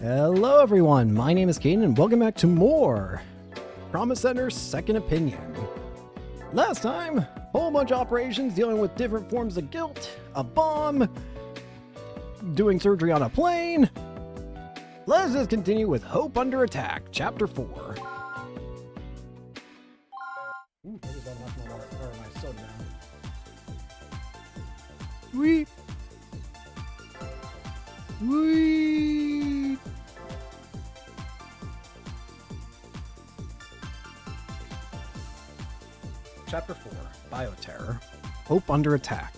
Hello everyone, my name is Caden and welcome back to more Trauma Center Second Opinion. Last time, whole bunch of operations dealing with different forms of guilt, a bomb, doing surgery on a plane. Let's just continue with Hope Under Attack, Chapter 4. Ooh, I just got enough more water for my soda now. Wee! Wee! Chapter 4, Bioterror, Hope Under Attack.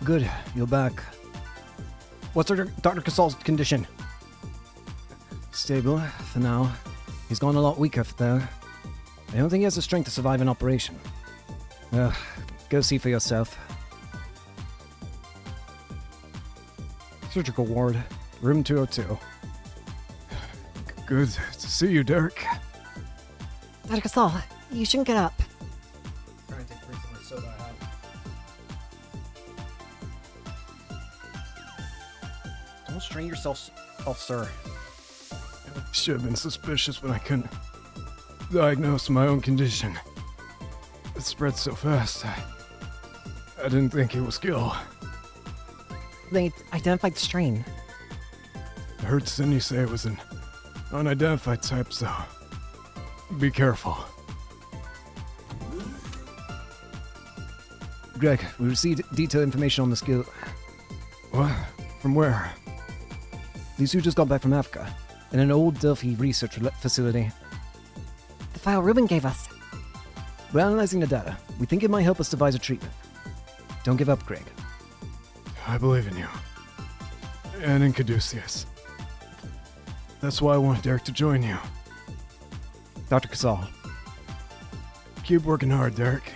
Good, you're back. What's Dr. Casal's condition? Stable, for now. He's gone a lot weaker there. I don't think he has the strength to survive an operation. Go see for yourself. Surgical ward, room 202. Good to see you, Derek. Dr. Casal, you shouldn't get up. I'm trying to take a drink of my soda I have. Don't strain yourself, sir. I should have been suspicious when I couldn't diagnose my own condition. It spread so fast, I didn't think it was gill. They identified the strain. I heard Cindy say it was an unidentified type, so be careful. Greg, we received detailed information on this gill. What? From where? These two just got back from Africa, in an old Delphi research facility. The file Ruben gave us. We're analyzing the data. We think it might help us devise a treatment. Don't give up, Greg. I believe in you. And in Caduceus. That's why I want Derek to join you. Dr. Casal. Keep working hard, Derek.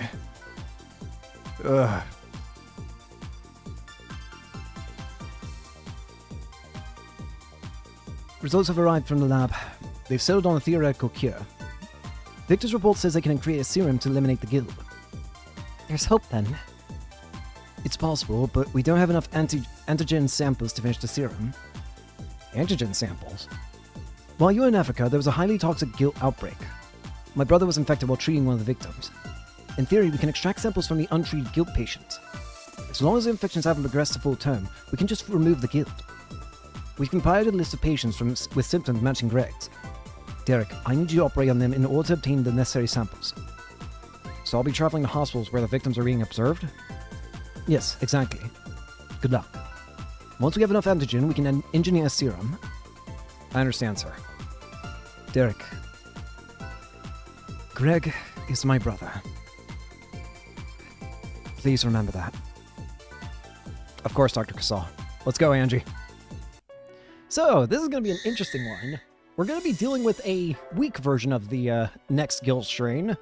Results have arrived from the lab. They've settled on a theoretical cure. Victor's report says they can create a serum to eliminate the guild. There's hope then. It's possible, but we don't have enough antigen samples to finish the serum. Antigen samples? While you were in Africa, there was a highly toxic guilt outbreak. My brother was infected while treating one of the victims. In theory, we can extract samples from the untreated guilt patients. As long as the infections haven't progressed to full term, we can just remove the guilt. We've compiled a list of patients with symptoms matching Greg's. Derek, I need you to operate on them in order to obtain the necessary samples. So I'll be traveling to hospitals where the victims are being observed? Yes, exactly. Good luck. Once we have enough antigen, we can engineer a serum. I understand, sir. Derek. Greg is my brother. Please remember that. Of course, Dr. Casal. Let's go, Angie. So, this is going to be an interesting one. We're going to be dealing with a weak version of the next guild strain,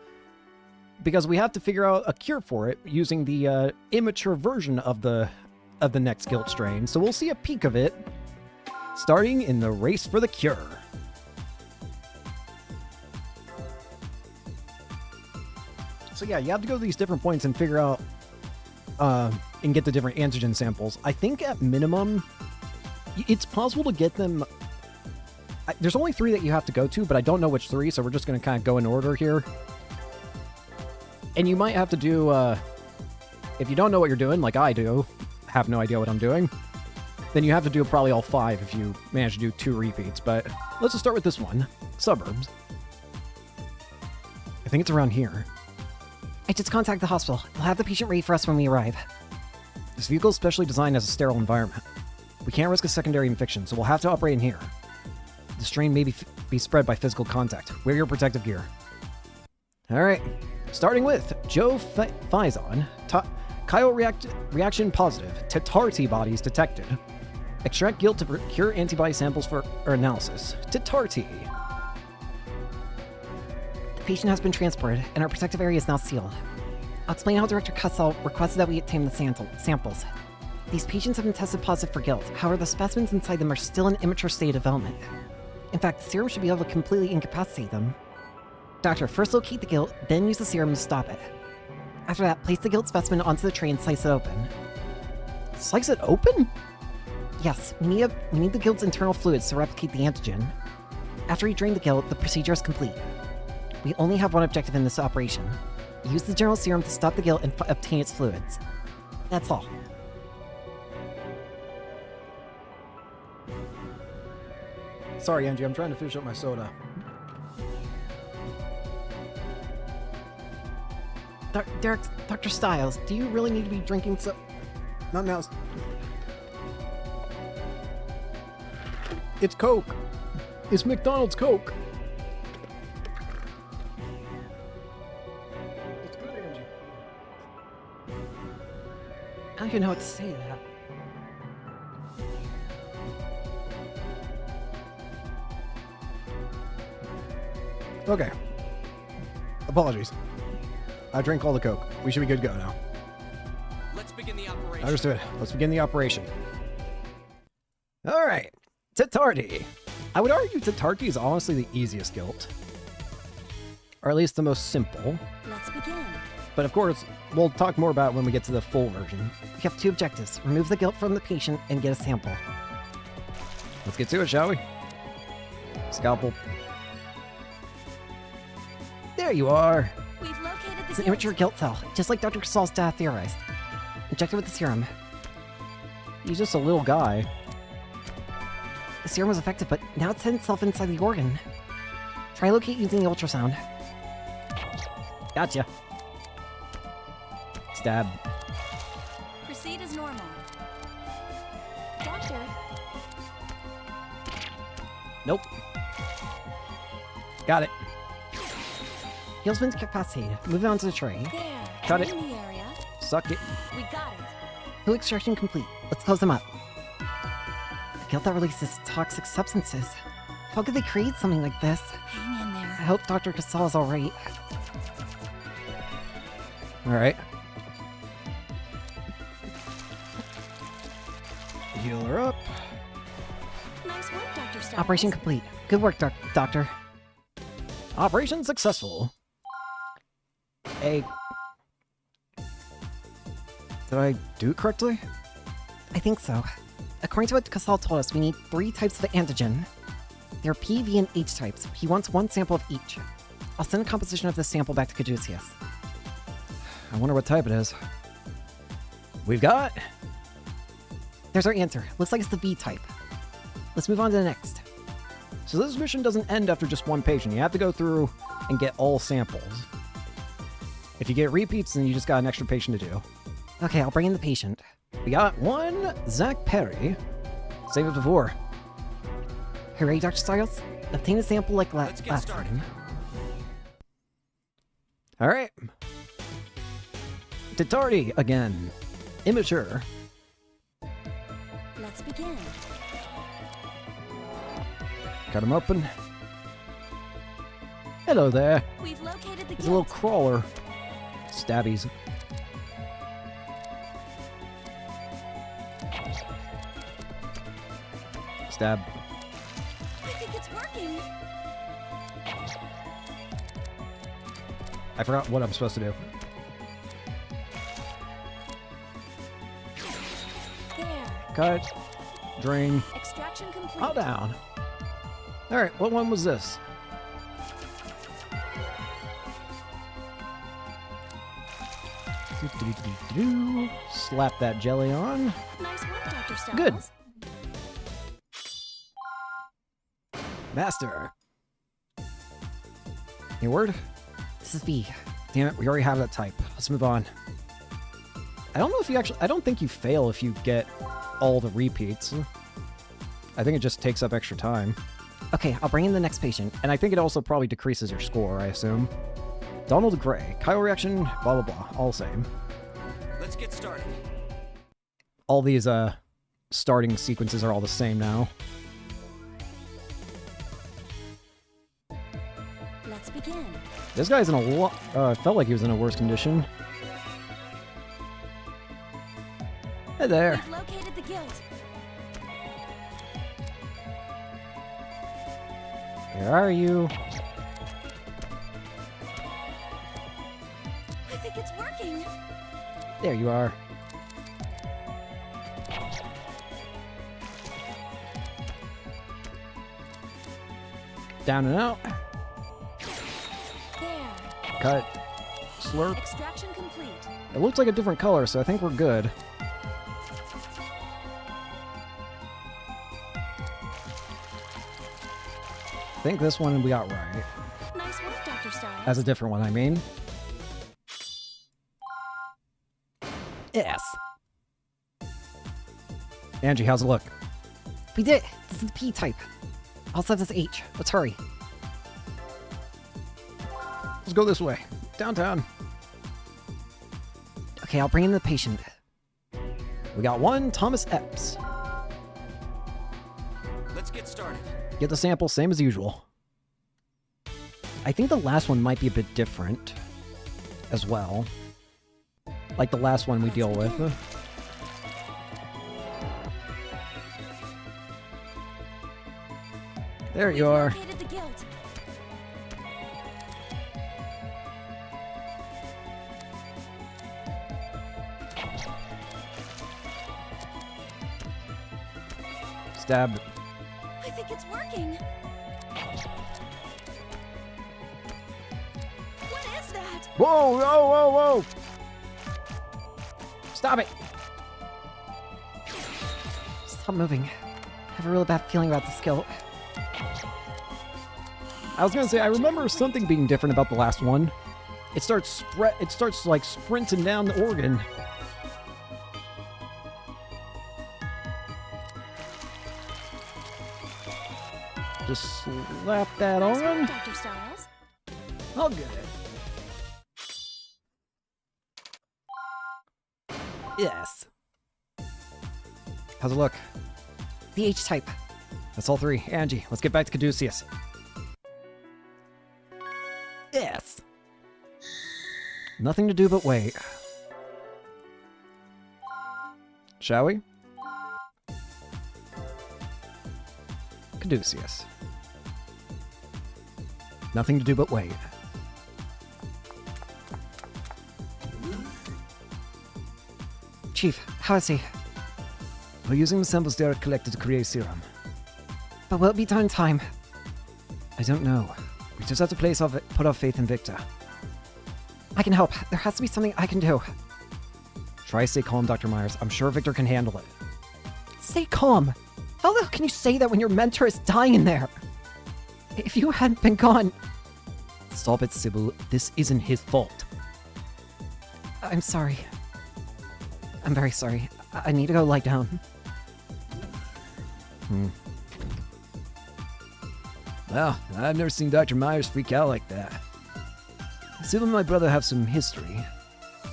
because we have to figure out a cure for it using the immature version of the next guild strain. So we'll see a peek of it, starting in the race for the cure. So yeah, you have to go to these different points and figure out and get the different antigen samples. I think at minimum, it's possible to get them. There's only 3 that you have to go to, but I don't know which 3, so we're just going to kind of go in order here. And you might have to do, if you don't know what you're doing, like I do, have no idea what I'm doing, then you have to do probably all 5 if you manage to do 2 repeats. But let's just start with this one. Suburbs. I think it's around here. I just contacted the hospital. They'll have the patient ready for us when we arrive. This vehicle is specially designed as a sterile environment. We can't risk a secondary infection, so we'll have to operate in here. The strain may be spread by physical contact. Wear your protective gear. Alright. Starting with Joe Faison. Reaction positive. Tatar T-bodies detected. Extract guilt to procure antibody samples for analysis. Tatar T. The patient has been transported, and our protective area is now sealed. I'll explain how Director Casal requested that we obtain the samples. These patients have been tested positive for guilt. However, the specimens inside them are still in immature state of development. In fact, the serum should be able to completely incapacitate them. Doctor, first locate the guilt, then use the serum to stop it. After that, place the guilt specimen onto the tray and slice it open. Slice it open? Yes, we need the guild's internal fluids to replicate the antigen. After we drain the guild, the procedure is complete. We only have one objective in this operation. Use the general serum to stop the guild and obtain its fluids. That's all. Sorry, Angie, I'm trying to finish up my soda. Dr. Styles, do you really need to be drinking so... Not now. It's Coke. It's McDonald's Coke. It's good, Angie. I don't even know what to say to that. Okay. Apologies. I drank all the Coke. We should be good to go now. Let's begin the operation. Understood. Let's begin the operation. Alright. Tatardi. I would argue Tatarki is honestly the easiest guild. Or at least the most simple. Let's begin. But of course, we'll talk more about it when we get to the full version. We have two objectives. Remove the guilt from the patient and get a sample. Let's get to it, shall we? Scalpel. There you are. We've located the It's an guild. immature guilt cell, just like Dr. Casal's dad theorized. Inject it with the serum. He's just a little guy. The serum was effective, but now it's hidden itself inside the organ. Try locate using the ultrasound. Gotcha. Stab. Proceed as normal. Doctor, Nope. Got it. Heal's been capacitated. Move on to the tray. there. Cut it. In the area. Suck it. We got it. Full extraction complete. Let's close them up. The guilt that releases toxic substances. How could they create something like this? Hang in I there. hope Dr. Casal is alright. Alright. Heal her up. Nice work, Dr. Styles. Operation complete. Good work, Doctor. Operation successful. Hey. Did I do it correctly? I think so. According to what Casal told us, we need 3 types of antigen. There are P, V, and H types. He wants 1 sample of each. I'll send a composition of this sample back to Caduceus. I wonder what type it is. We've got... There's our answer. Looks like it's the V type. Let's move on to the next. So this mission doesn't end after just one patient. You have to go through and get all samples. If you get repeats, then you just got an extra patient to do. Okay, I'll bring in the patient. We got one Zach Perry. Same as before. Hooray, Dr. Styles. Obtain a sample like Let's get last started. time. Alright. Tatardi again. Immature. Let's begin. Cut him open. Hello there. We've located the He's a little guild. crawler. Stabbies. Stab. I think it's working. I forgot what I'm supposed to do. There. Cut. Drain. Extraction complete. All down. Alright, what one was this? Do-do-do-do-do. Slap that jelly on. Nice work, Dr. Styles. Good. Master. Your word? This is V. Damn it, we already have that type. Let's move on. I don't know if you actually... I don't think you fail if you get all the repeats. I think it just takes up extra time. Okay, I'll bring in the next patient. And I think it also probably decreases your score, I assume. Donald Gray. Kyle reaction, blah, blah, blah. All the same. Let's get started. All these, starting sequences are all the same now. Let's begin. This guy's in a lot... felt like he was in a worse condition. Hey there. We've located the guild. Where are you? I think it's working. There you are. Down and out. There. Cut. Slurp. Extraction complete. It looks like a different color, so I think we're good. I think this one we got right. Nice work, Dr. Styles. That's a different one, I mean. Yes. Angie, how's it look? We did. This is the P type. Also this H. Let's hurry. Let's go this way. Downtown. Okay, I'll bring in the patient. We got one Thomas Epps. Let's get started. Get the sample, same as usual. I think the last one might be a bit different as well. Like the last one we deal with. There you are. Located the guild. Stab. I think it's working. What is that? Whoa, whoa, whoa, whoa! Stop it! Stop moving. I have a really bad feeling about this guild. I was gonna say, I remember something being different about the last one. It starts like sprinting down the organ. Just slap that Nice on. work, Dr. Styles. I'll get it. Yes. How's it look? The H type. That's all three. Angie, let's get back to Caduceus. Yes. Nothing to do but wait. Shall we? Caduceus. Nothing to do but wait. Chief, how is he? We're using the samples Derek collected to create serum. But will it be done in time? I don't know. We just have to put our faith in Victor. I can help. There has to be something I can do. Try to stay calm, Dr. Myers. I'm sure Victor can handle it. Stay calm. How the hell can you say that when your mentor is dying in there? If you hadn't been gone... Stop it, Sybil. This isn't his fault. I'm sorry. I'm very sorry. I need to go lie down. Well, I've never seen Dr. Myers freak out like that. Sybil and my brother have some history.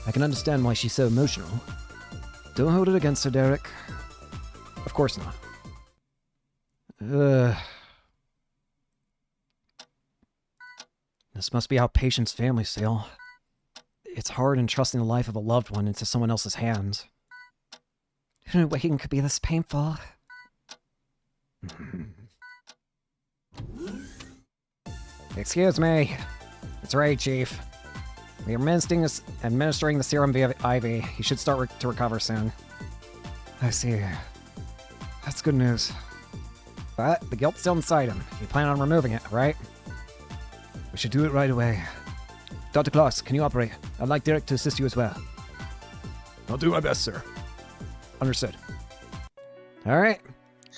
I can understand why she's so emotional. Don't hold it against her, Derek. Of course not. This must be how patients' families feel. It's hard entrusting the life of a loved one into someone else's hands. Who knew waiting could be this painful? Excuse me. It's right, Chief. We are administering the serum via IV. He should start to recover soon. I see. That's good news. But the guilt's still inside him. You plan on removing it, right? We should do it right away. Dr. Kloss, can you operate? I'd like Derek to assist you as well. I'll do my best, sir. Understood. Alright.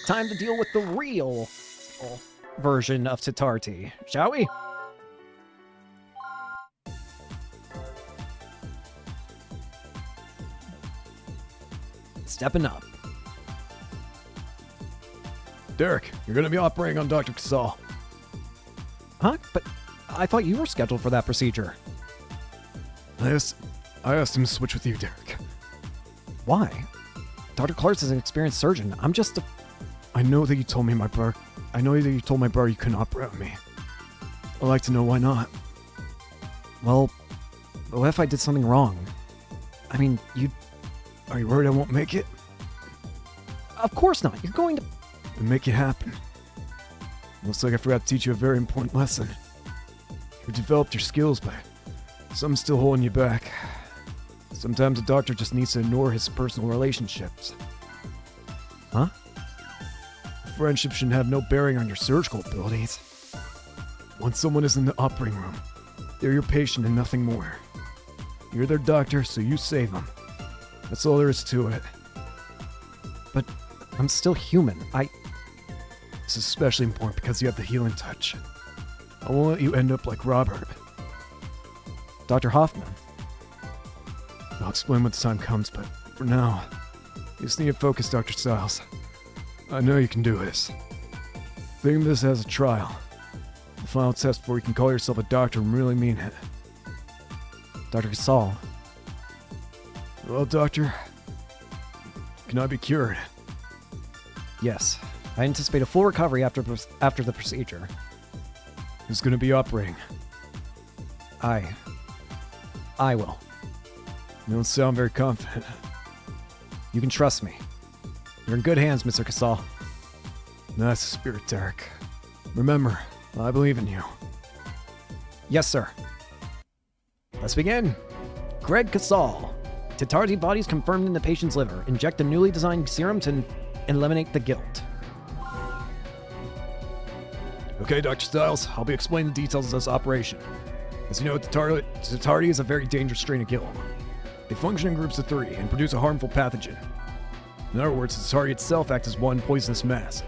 Time to deal with the real version of Tatarti, shall we? Stepping up. Derek, you're gonna be operating on Dr. Casal. Huh? But I thought you were scheduled for that procedure. I asked him to switch with you, Derek. Why? Dr. Clark's is an experienced surgeon. I'm just a... I know that you told me my brother... I know that you told my brother you couldn't operate on me. I'd like to know why not. Well, what if I did something wrong? I mean, Are you worried I won't make it? Of course not. You're going to... Then make it happen. Looks like I forgot to teach you a very important lesson. You developed your skills, but something's still holding you back. Sometimes a doctor just needs to ignore his personal relationships. Huh? Friendship shouldn't have no bearing on your surgical abilities. Once someone is in the operating room, they're your patient and nothing more. You're their doctor, so you save them. That's all there is to it. But I'm still human. This is especially important because you have the healing touch. I won't let you end up like Robert. Dr. Hoffman. I'll explain when the time comes, but for now, you just need to focus, Dr. Styles. I know you can do this. Think of this as a trial. The final test before you can call yourself a doctor and really mean it. Dr. Casal. Well, doctor, can I be cured? Yes. I anticipate a full recovery after the procedure. Who's going to be operating? I will. You don't sound very confident. You can trust me. You're in good hands, Mr. Casal. That's the spirit, Derek. Remember, I believe in you. Yes, sir. Let's begin. Greg Casal. Tetardi bodies confirmed in the patient's liver. Inject a newly designed serum to eliminate the guilt. Okay, Dr. Styles, I'll be explaining the details of this operation. As you know, Tetardi is a very dangerous strain of guilt. They function in groups of 3 and produce a harmful pathogen. In other words, Tetardi itself acts as one poisonous mass.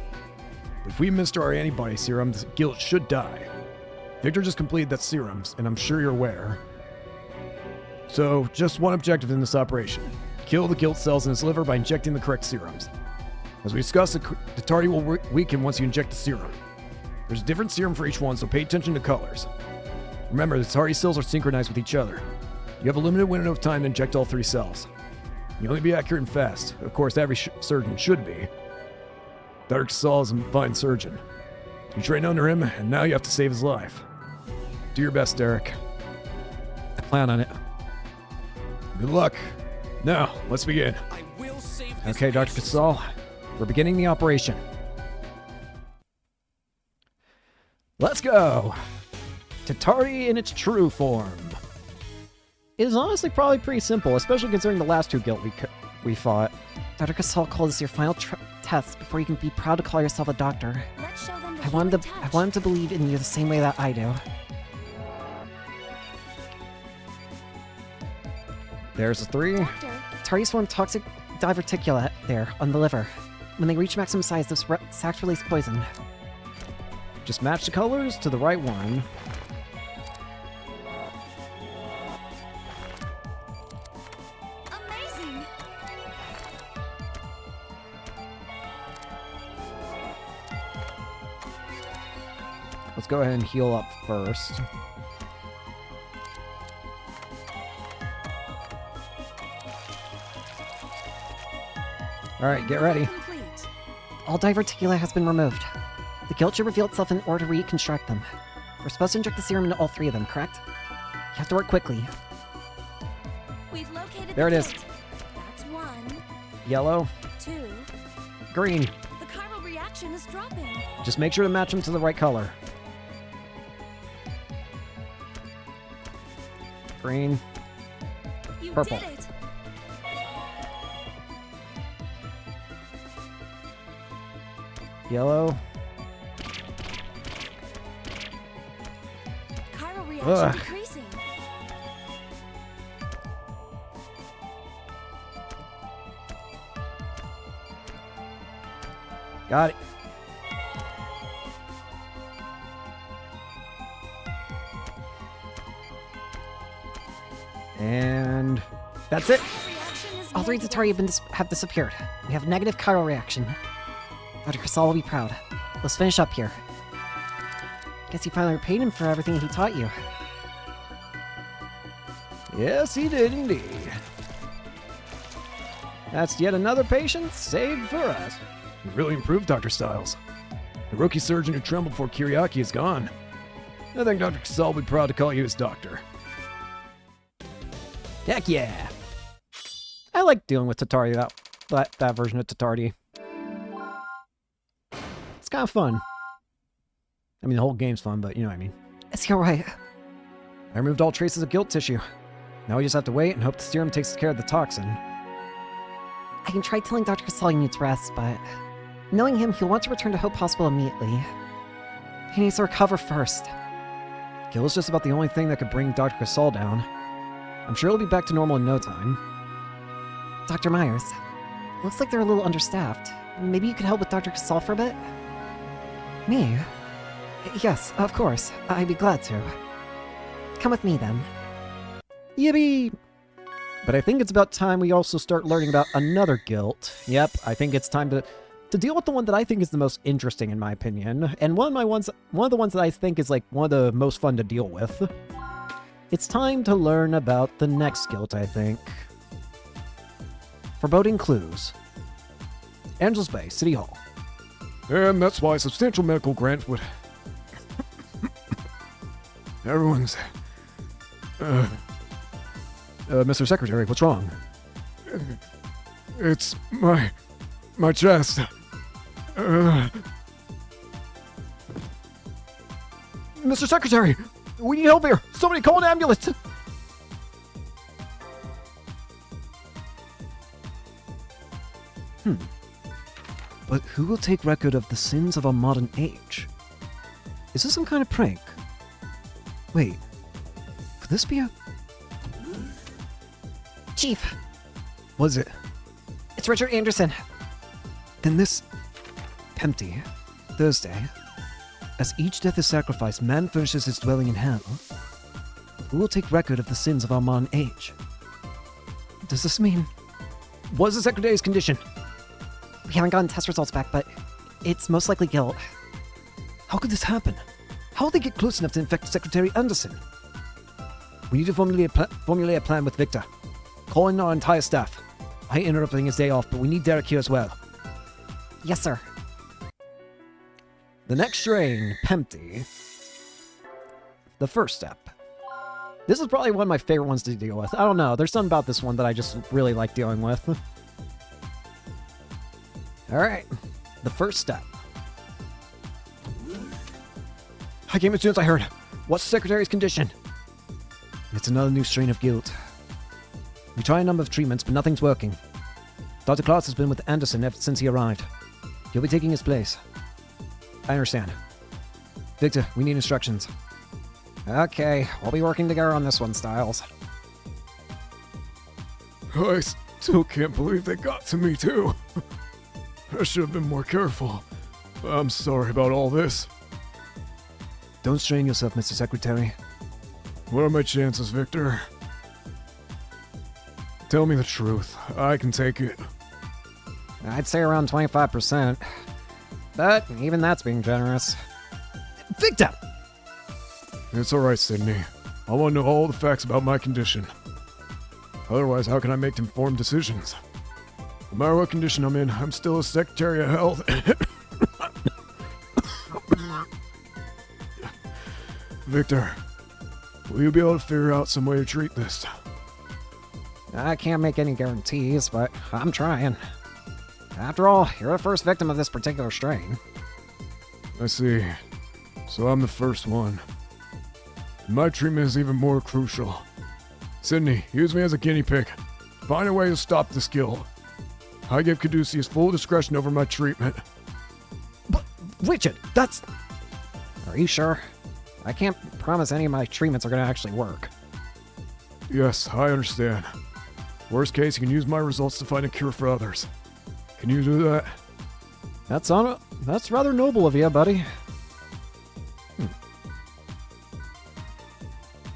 But if we administer our antibody serum, the guilt should die. Victor just completed that serum, and I'm sure you're aware. So, just one objective in this operation. Kill the guilt cells in his liver by injecting the correct serums. As we discussed, the Tetardi will weaken once you inject the serum. There's a different serum for each one, so pay attention to colors. Remember, the Tetardi cells are synchronized with each other. You have a limited window of time to inject all 3 cells. You only be accurate and fast. Of course, every surgeon should be. Dr. Casal is a fine surgeon. You trained under him, and now you have to save his life. Do your best, Derek. I plan on it. Good luck. Now, let's begin. I will save this Okay, Dr. patient. Casal, we're beginning the operation. Let's go! Tetardi in its true form. It is honestly probably pretty simple, especially considering the last 2 guilt we fought. Dr. Casal called this your final test before you can be proud to call yourself a doctor. Let's show them the I want human him to believe in you the same way that I do. There's the 3. Doctor, Tardies form toxic diverticulate there on the liver. When they reach maximum size, those sacs release poison. Just match the colors to the right one. amazing! Let's go ahead and heal up first. Alright, get ready. Complete. All diverticula has been removed. The guilt should reveal itself in order to reconstruct them. We're supposed to inject the serum into all 3 of them, correct? You have to work quickly. We've located There the it is. guilt. That's 1, Yellow, 2. green. The chiral reaction is dropping. Just make sure to match them to the right color. Green. You Purple. did it! Yellow. Chiral reaction Ugh. decreasing. Got it. And that's it. Reaction is All 3 negative. Tetardi have disappeared. We have negative chiral reaction. Dr. Casal will be proud. Let's finish up here. Guess you finally repaid him for everything he taught you. Yes, he did indeed. That's yet another patient saved for us. You really improved, Dr. Styles. The rookie surgeon who trembled before Kiriaki is gone. I think Dr. Casal will be proud to call you his doctor. Heck yeah! I like dealing with Tetardi, that version of Tetardi. It's kind of fun. I mean, the whole game's fun, but you know what I mean. Is he alright? I removed all traces of guilt tissue. Now we just have to wait and hope the serum takes care of the toxin. I can try telling Dr. Casal he needs rest, but knowing him, he'll want to return to Hope Hospital immediately. He needs to recover first. Guilt is just about the only thing that could bring Dr. Casal down. I'm sure he'll be back to normal in no time. Dr. Myers, looks like they're a little understaffed. Maybe you could help with Dr. Casal for a bit? Me? Yes, of course. I'd be glad to. Come with me, then. Yippee! But I think it's about time we also start learning about another guilt. Yep, I think it's time to deal with the one that I think is the most interesting in my opinion, and one of the ones that I think is like one of the most fun to deal with. It's time to learn about the next guilt, I think. Foreboding clues. Angels Bay, City Hall. And that's why a substantial medical grant would... Everyone's... Mr. Secretary, what's wrong? It's my chest. Mr. Secretary! We need help here! Somebody call an ambulance! But who will take record of the sins of our modern age? Is this some kind of prank? Wait, could this be a... Chief, Was it? it's Richard Anderson. Then this... Empty. Thursday. As each death is sacrificed, man furnishes his dwelling in hell. Who will take record of the sins of our modern age? Does this mean... What is the Secretary's condition? We haven't gotten test results back, but it's most likely guilt. How could this happen? How will they get close enough to infect Secretary Anderson? We need to formulate a plan with Victor. Call in our entire staff. I hate interrupting his day off, but we need Derek here as well. Yes, sir. The next strain, Pempty. The first step. This is probably one of my favorite ones to deal with. I don't know, there's something about this one that I just really like dealing with. Alright, the first step. I came as soon as I heard. What's the Secretary's condition? It's another new strain of guilt. We tried a number of treatments, but nothing's working. Dr. Klaus has been with Anderson ever since he arrived. He'll be taking his place. I understand. Victor, we need instructions. Okay, we'll be working together on this one, Styles. I still can't believe they got to me, too. I should have been more careful. I'm sorry about all this. Don't strain yourself, Mr. Secretary. What are my chances, Victor? Tell me the truth. I can take it. I'd say around 25%. But even that's being generous. Victor! It's alright, Sydney. I want to know all the facts about my condition. Otherwise, how can I make informed decisions? No matter what condition I'm in, I'm still a Secretary of Health. Victor, will you be able to figure out some way to treat this? I can't make any guarantees, but I'm trying. After all, you're the first victim of this particular strain. I see. So I'm the first one. My treatment is even more crucial. Sydney, use me as a guinea pig. Find a way to stop this guilt. I give Caduceus full discretion over my treatment. But, Richard, that's... Are you sure? I can't promise any of my treatments are going to actually work. Yes, I understand. Worst case, you can use my results to find a cure for others. Can you do that? That's rather noble of you, buddy.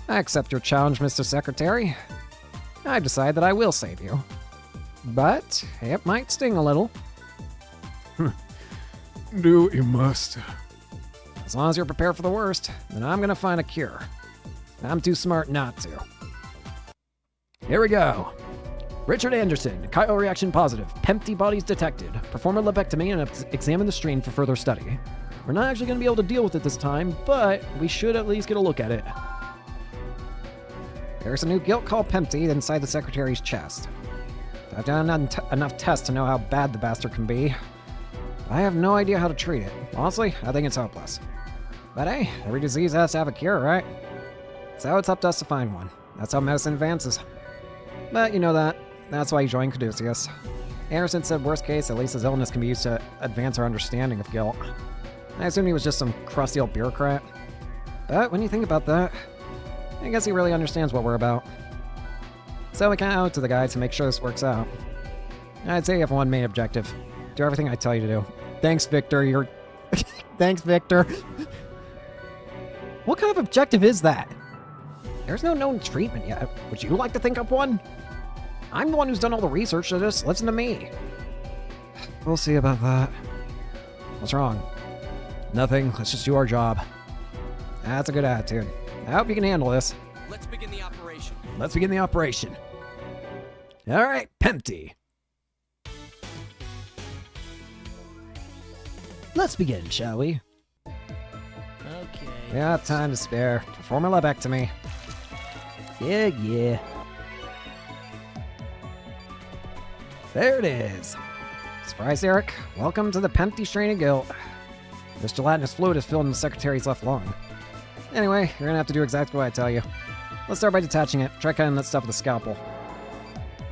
I accept your challenge, Mr. Secretary. I decide that I will save you. But it might sting a little. Do what you must. As long as you're prepared for the worst, then I'm gonna find a cure. I'm too smart not to. Here we go. Richard Anderson, Chiral reaction positive, Pempty bodies detected. Perform a lobectomy and examine the strain for further study. We're not actually going to be able to deal with it this time, but we should at least get a look at it. There's a new guilt called Pempty inside the Secretary's chest. I've done enough tests to know how bad the bastard can be. I have no idea how to treat it. Honestly, I think it's hopeless. But hey, every disease has to have a cure, right? So it's up to us to find one. That's how medicine advances. But you know that. That's why he joined Caduceus. Anderson said worst case, at least his illness can be used to advance our understanding of guilt. I assumed he was just some crusty old bureaucrat. But when you think about that, I guess he really understands what we're about. So we kind of owe it to the guy to make sure this works out. I'd say you have one main objective. Do everything I tell you to do. Thanks, Victor. You're... Thanks, Victor. What kind of objective is that? There's no known treatment yet. Would you like to think up one? I'm the one who's done all the research, so just listen to me. We'll see about that. What's wrong? Nothing. Let's just do our job. That's a good attitude. I hope you can handle this. Let's begin the operation. Let's begin the operation. All right, Pempty. Let's begin, shall we? Okay. We have time to spare. Perform a lobectomy. Yeah. There it is. Surprise, Eric. Welcome to the Pempty strain of guilt. This gelatinous fluid is filled in the secretary's left lung. Anyway, you're gonna have to do exactly what I tell you. Let's start by detaching it. Try cutting that stuff with a scalpel.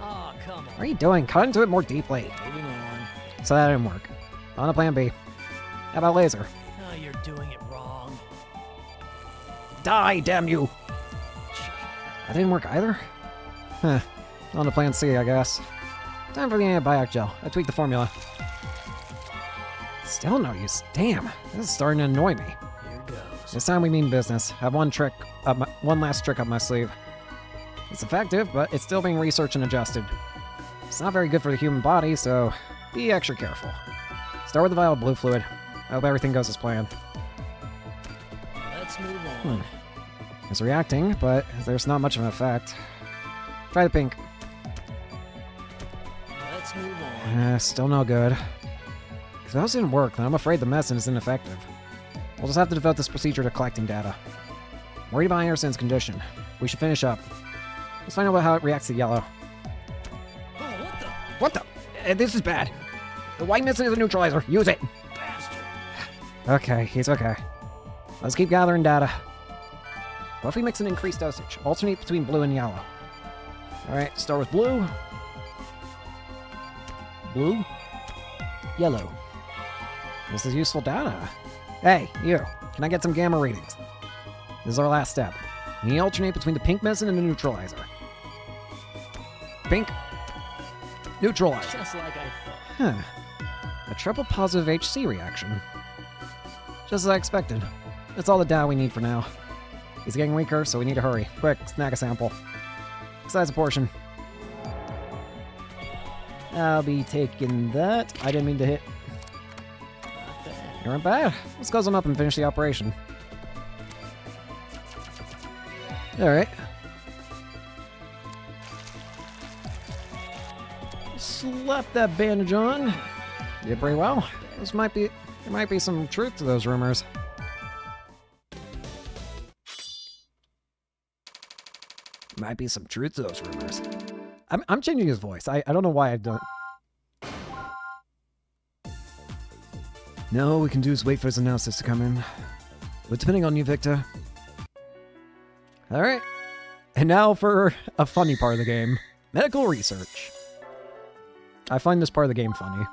Oh, come What on. are you doing? Cut into it more deeply. Moving on. So that didn't work. On to plan B. How about laser? Oh, you're doing it wrong. Die, damn you! That didn't work either? Huh. On to plan C, I guess. Time for the antibiotic gel. I tweaked the formula. Still no use. Damn, this is starting to annoy me. Here goes. This time we mean business. Have one last trick up my sleeve. It's effective, but it's still being researched and adjusted. It's not very good for the human body, so be extra careful. Start with the vial of blue fluid. I hope everything goes as planned. Let's move on. It's reacting, but there's not much of an effect. Try the pink. Let's move on. Still no good. If those didn't work, then I'm afraid the medicine is ineffective. We'll just have to devote this procedure to collecting data. Worried about Anderson's condition. We should finish up. Let's find out how it reacts to yellow. Oh, what the What the? This is bad. The white medicine is a neutralizer. Use it. bastard? Okay, he's okay. Let's keep gathering data. What if we mix an increased dosage? Alternate between blue and yellow. Alright, start with blue. Blue. Yellow. This is useful data. Hey, you. Can I get some gamma readings? This is our last step. We alternate between the pink medicine and the neutralizer. Pink. Neutralizer. Just like I thought. Huh. A triple positive HC reaction. Just as I expected. That's all the data we need for now. He's getting weaker, so we need to hurry. Quick, snag a sample. Size a portion. I'll be taking that. I didn't mean to hit. Not bad. You weren't bad. Let's close them up and finish the operation. Alright. Slap that bandage on. Did pretty well. There might be some truth to those rumors. Might be some truth to those rumors. I'm changing his voice. I don't know why I've done. No, we can do is wait for his analysis to come in. But depending on you, Victor. Alright. And now for a funny part of the game. Medical research. I find this part of the game funny.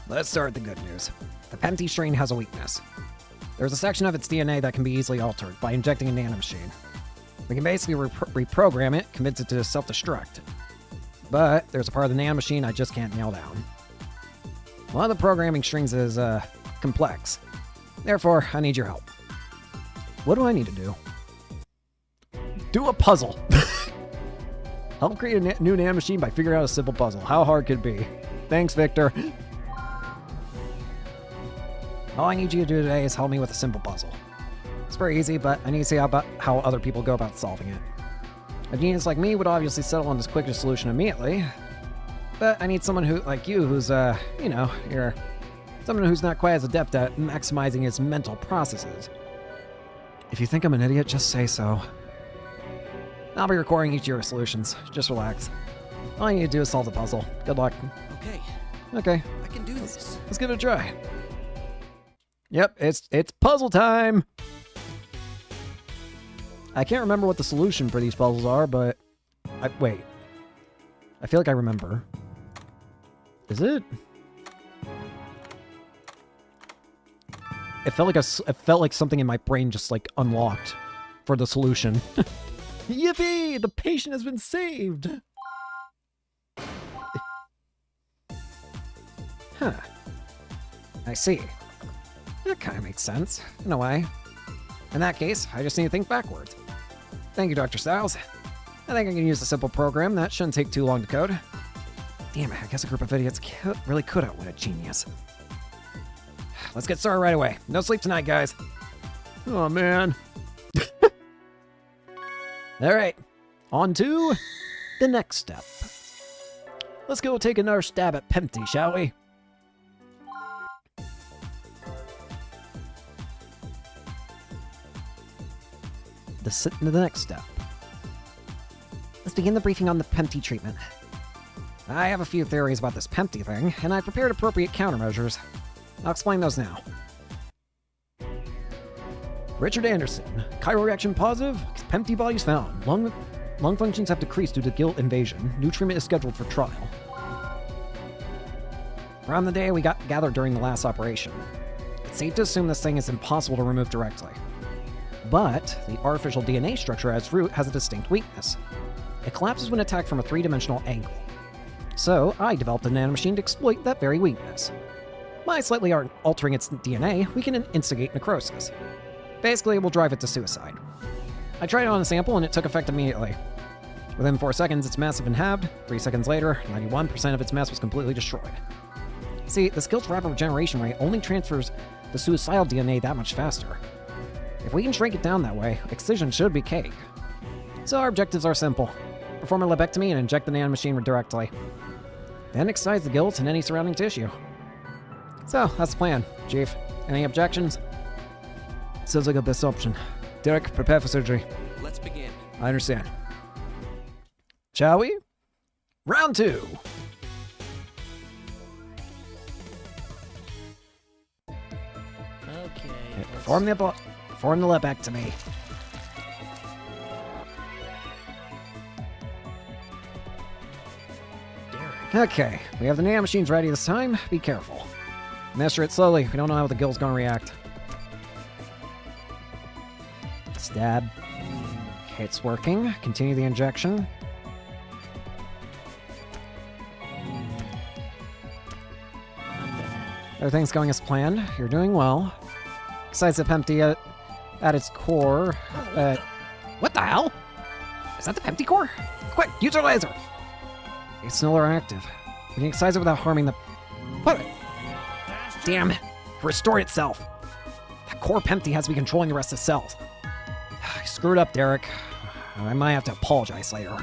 Let's start with the good news. The Pempty strain has a weakness. There's a section of its DNA that can be easily altered by injecting a nanomachine. We can basically reprogram it, convince it to self-destruct. But there's a part of the nanomachine I just can't nail down. One of the programming strings is, complex. Therefore, I need your help. What do I need to do? Do a puzzle! Help create a new nanomachine by figuring out a simple puzzle. How hard could it be? Thanks, Victor. All I need you to do today is help me with a simple puzzle. It's very easy, but I need to see how other people go about solving it. A genius like me would obviously settle on this quickest solution immediately, but I need someone like you who's, you're someone who's not quite as adept at maximizing his mental processes. If you think I'm an idiot, just say so. I'll be recording each of your solutions. Just relax. All you need to do is solve the puzzle. Good luck. Okay, Okay, I can do this. let's give it a try. Yep, it's puzzle time! I can't remember what the solution for these puzzles are, but... wait. I feel like I remember. Is it? It felt like something in my brain just like unlocked for the solution. Yippee! The patient has been saved! Huh. I see. That kind of makes sense, in a way. In that case, I just need to think backwards. Thank you, Dr. Styles. I think I can use a simple program that shouldn't take too long to code. Damn it, I guess a group of idiots really could outwit a genius. Let's get started right away. No sleep tonight, guys. Oh, man. All right, on to the next step. Let's go take another stab at Pempty, shall we? The next step. Let's begin the briefing on the Pempty treatment. I have a few theories about this Pempty thing, and I prepared appropriate countermeasures. I'll explain those now. Richard Anderson. Chiral reaction positive. Pempty bodies found. Lung functions have decreased due to guilt invasion. New treatment is scheduled for trial. Around the day we gathered during the last operation. It's safe to assume this thing is impossible to remove directly. But the artificial DNA structure at its root has a distinct weakness. It collapses when attacked from a three-dimensional angle. So I developed a nanomachine to exploit that very weakness. By slightly altering its DNA, we can instigate necrosis. Basically, it will drive it to suicide. I tried it on a sample and it took effect immediately. Within 4 seconds, its mass had been halved. 3 seconds later, 91% of its mass was completely destroyed. See, the skill's rapid regeneration rate only transfers the suicidal DNA that much faster. If we can shrink it down that way, excision should be cake. So our objectives are simple. Perform a lobectomy and inject the nanomachine directly. Then excise the guilt and any surrounding tissue. So, that's the plan, Chief. Any objections? Sounds like a best option. Derek, prepare for surgery. Let's begin. I understand. Shall we? Round 2. Okay. Perform the lobectomy. Okay, we have the nanomachines ready this time. Be careful. Measure it slowly. We don't know how the gill's gonna react. Stab. Okay, it's working. Continue the injection. Everything's going as planned. You're doing well. Besides the Pempty at its core... what the hell? Is that the Pempty core? Quick, use your laser! It's no longer active. We can excise it without harming the... What? Damn! It restored itself! That core Pempty has to be controlling the rest of the cells. I screwed up, Derek. I might have to apologize later.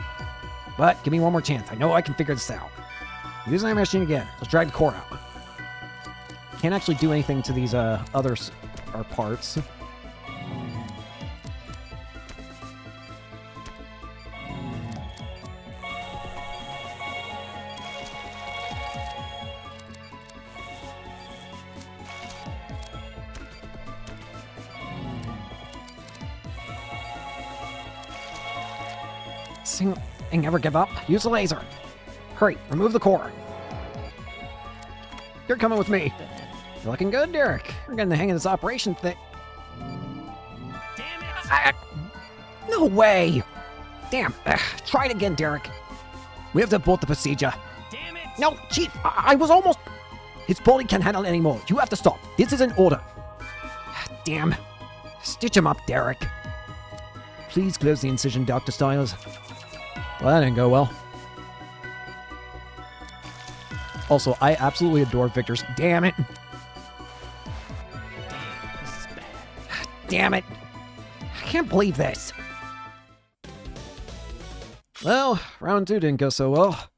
But give me one more chance. I know I can figure this out. Use my machine again. Let's drag the core out. Can't actually do anything to these other parts. And never give up. Use the laser. Hurry, remove the core. You're coming with me. You're looking good, Derek. We're getting the hang of this operation thing. Damn it! No way! Damn. Try it again, Derek. We have to abort the procedure. Damn it! No, Chief, I was almost... His body can't handle it anymore. You have to stop. This is an order. Damn. Stitch him up, Derek. Please close the incision, Dr. Styles. Well, that didn't go well. Also, I absolutely adore Victor's... Damn it! This is bad. Damn it! I can't believe this! Well, round 2 didn't go so well.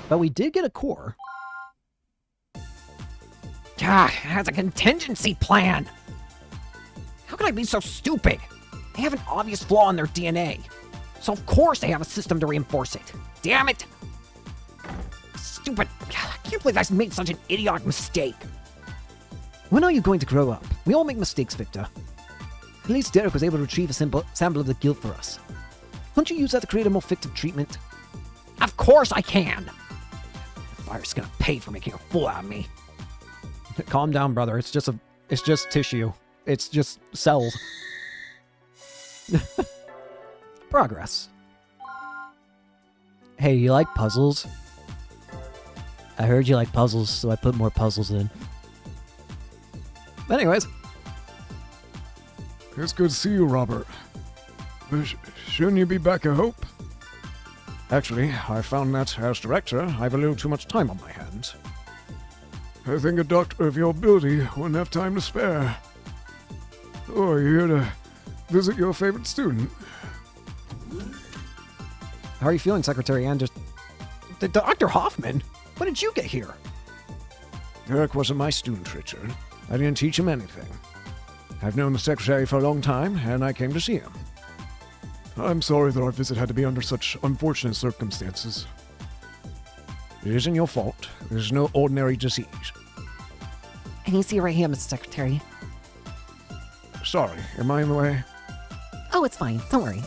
But we did get a core. God, it has a contingency plan! How can I be so stupid? They have an obvious flaw in their DNA. So of course they have a system to reinforce it. Damn it! Stupid. I can't believe I made such an idiotic mistake. When are you going to grow up? We all make mistakes, Victor. At least Derek was able to retrieve a sample of the guilt for us. Won't you use that to create a more effective treatment? Of course I can! The fire's gonna pay for making a fool out of me. Calm down, brother. It's just tissue. It's just cells. Progress. Hey, you like puzzles? I heard you like puzzles, so I put more puzzles in. Anyways. It's good to see you, Robert. But shouldn't you be back at Hope? Actually, I found that as director, I have a little too much time on my hands. I think a doctor of your ability wouldn't have time to spare. Oh, are you here to visit your favorite student? How are you feeling, Secretary Anders? Dr. Hoffman? When did you get here? Eric wasn't my student, Richard. I didn't teach him anything. I've known the secretary for a long time, and I came to see him. I'm sorry that our visit had to be under such unfortunate circumstances. It isn't your fault. There's no ordinary disease. I need to see you right here, Mr. Secretary. Sorry, am I in the way? Oh, it's fine. Don't worry.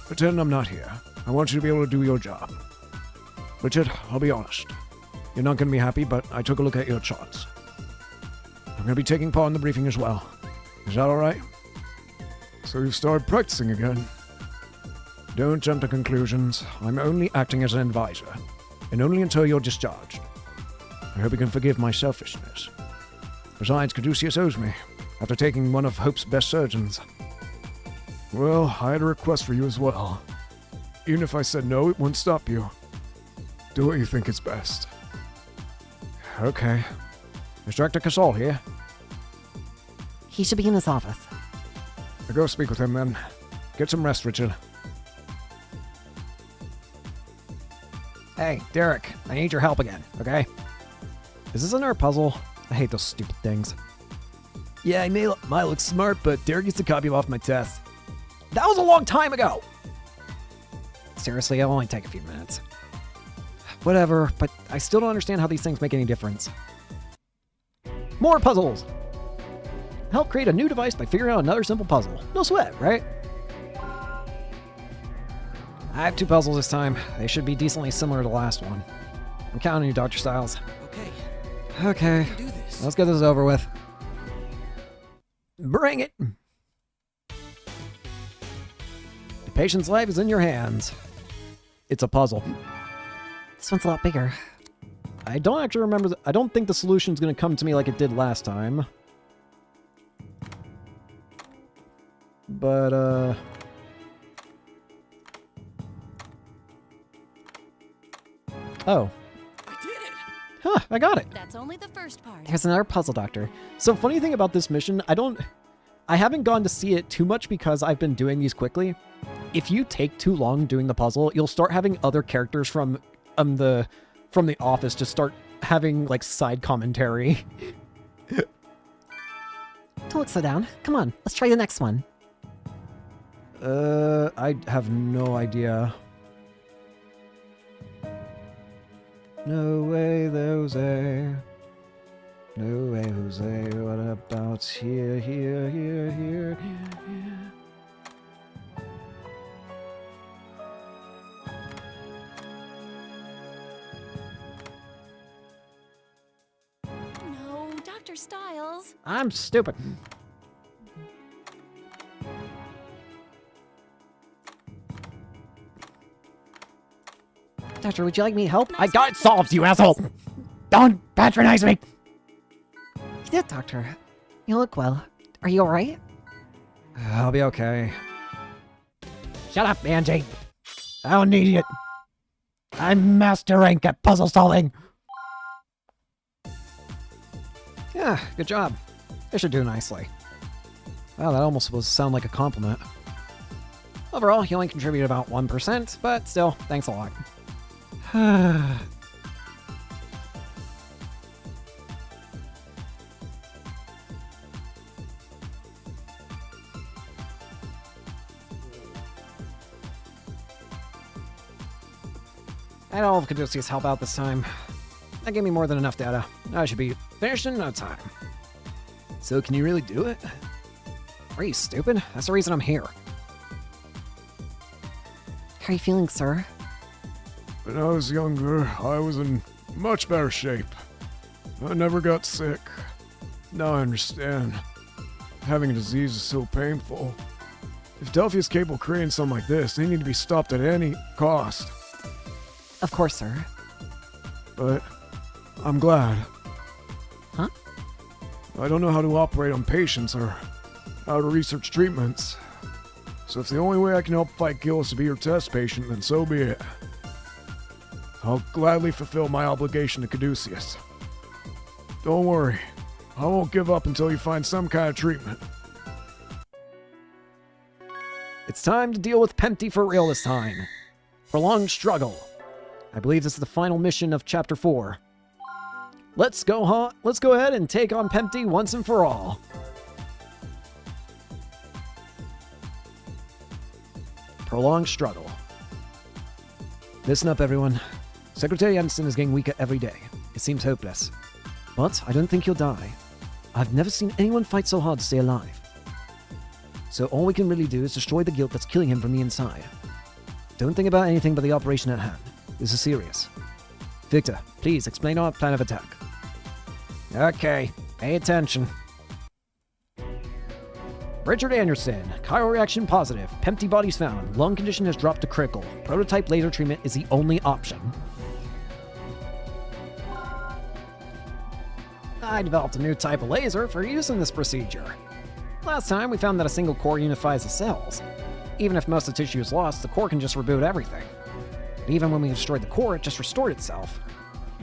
Pretend I'm not here. I want you to be able to do your job. Richard, I'll be honest. You're not going to be happy, but I took a look at your charts. I'm going to be taking part in the briefing as well. Is that alright? So you've started practicing again? Don't jump to conclusions. I'm only acting as an advisor, and only until you're discharged. I hope you can forgive my selfishness. Besides, Caduceus owes me, after taking one of Hope's best surgeons. Well, I had a request for you as well. Even if I said no, it wouldn't stop you. Do what you think is best. Okay. Is Director Casal here? He should be in his office. I'll go speak with him then. Get some rest, Richard. Hey, Derek, I need your help again, okay? Is this another puzzle? I hate those stupid things. Yeah, I might look smart, but Derek used to copy off my tests. That was a long time ago! Seriously, it'll only take a few minutes. Whatever, but I still don't understand how these things make any difference. More puzzles! Help create a new device by figuring out another simple puzzle. No sweat, right? I have 2 puzzles this time. They should be decently similar to the last one. I'm counting on you, Dr. Styles. Okay, Okay, we can do this. let's get this over with. Bring it! The patient's life is in your hands. It's a puzzle. This one's a lot bigger. I don't actually remember. I don't think the solution's going to come to me like it did last time. But, oh. I did it! Huh, I got it. That's only the first part. There's another puzzle, Doctor. So funny thing about this mission, I haven't gone to see it too much because I've been doing these quickly. If you take too long doing the puzzle, you'll start having other characters from the office just start having like side commentary. Don't look so down. Come on, let's try the next one. I have no idea. No way, Jose. No way, Jose. What about here, here, here, here, here, here? No, Dr. Styles. I'm stupid. Doctor, would you like me to help? I got it solved, you asshole! Don't patronize me! You did, Doctor. You look well. Are you alright? I'll be okay. Shut up, Angie. I don't need it. I'm master rank at puzzle solving. Yeah, good job. This should do nicely. Wow, that almost was sound like a compliment. Overall, he only contributed about 1%, but still, thanks a lot. I had all of Caduceus help out this time. That gave me more than enough data. I should be finished in no time. So can you really do it? Are you stupid? That's the reason I'm here. How are you feeling, sir? When I was younger, I was in much better shape. I never got sick. Now I understand. Having a disease is so painful. If Delphi is capable of creating something like this, they need to be stopped at any cost. Of course, sir. But I'm glad. Huh? I don't know how to operate on patients or how to research treatments. So if the only way I can help fight Gil is to be your test patient, then so be it. I'll gladly fulfill my obligation to Caduceus. Don't worry, I won't give up until you find some kind of treatment. It's time to deal with Pempty for real this time. Prolonged struggle. I believe this is the final mission of Chapter 4. Let's go ahead and take on Pempty once and for all. Prolonged struggle. Listen up, everyone. Secretary Anderson is getting weaker every day. It seems hopeless. But I don't think he'll die. I've never seen anyone fight so hard to stay alive. So all we can really do is destroy the guilt that's killing him from the inside. Don't think about anything but the operation at hand. This is serious. Victor, please explain our plan of attack. Okay, pay attention. Richard Anderson, Chiral reaction positive. Pempty bodies found. Lung condition has dropped to critical. Prototype laser treatment is the only option. I developed a new type of laser for use in this procedure. Last time, we found that a single core unifies the cells. Even if most of the tissue is lost, the core can just reboot everything. But even when we destroyed the core, it just restored itself.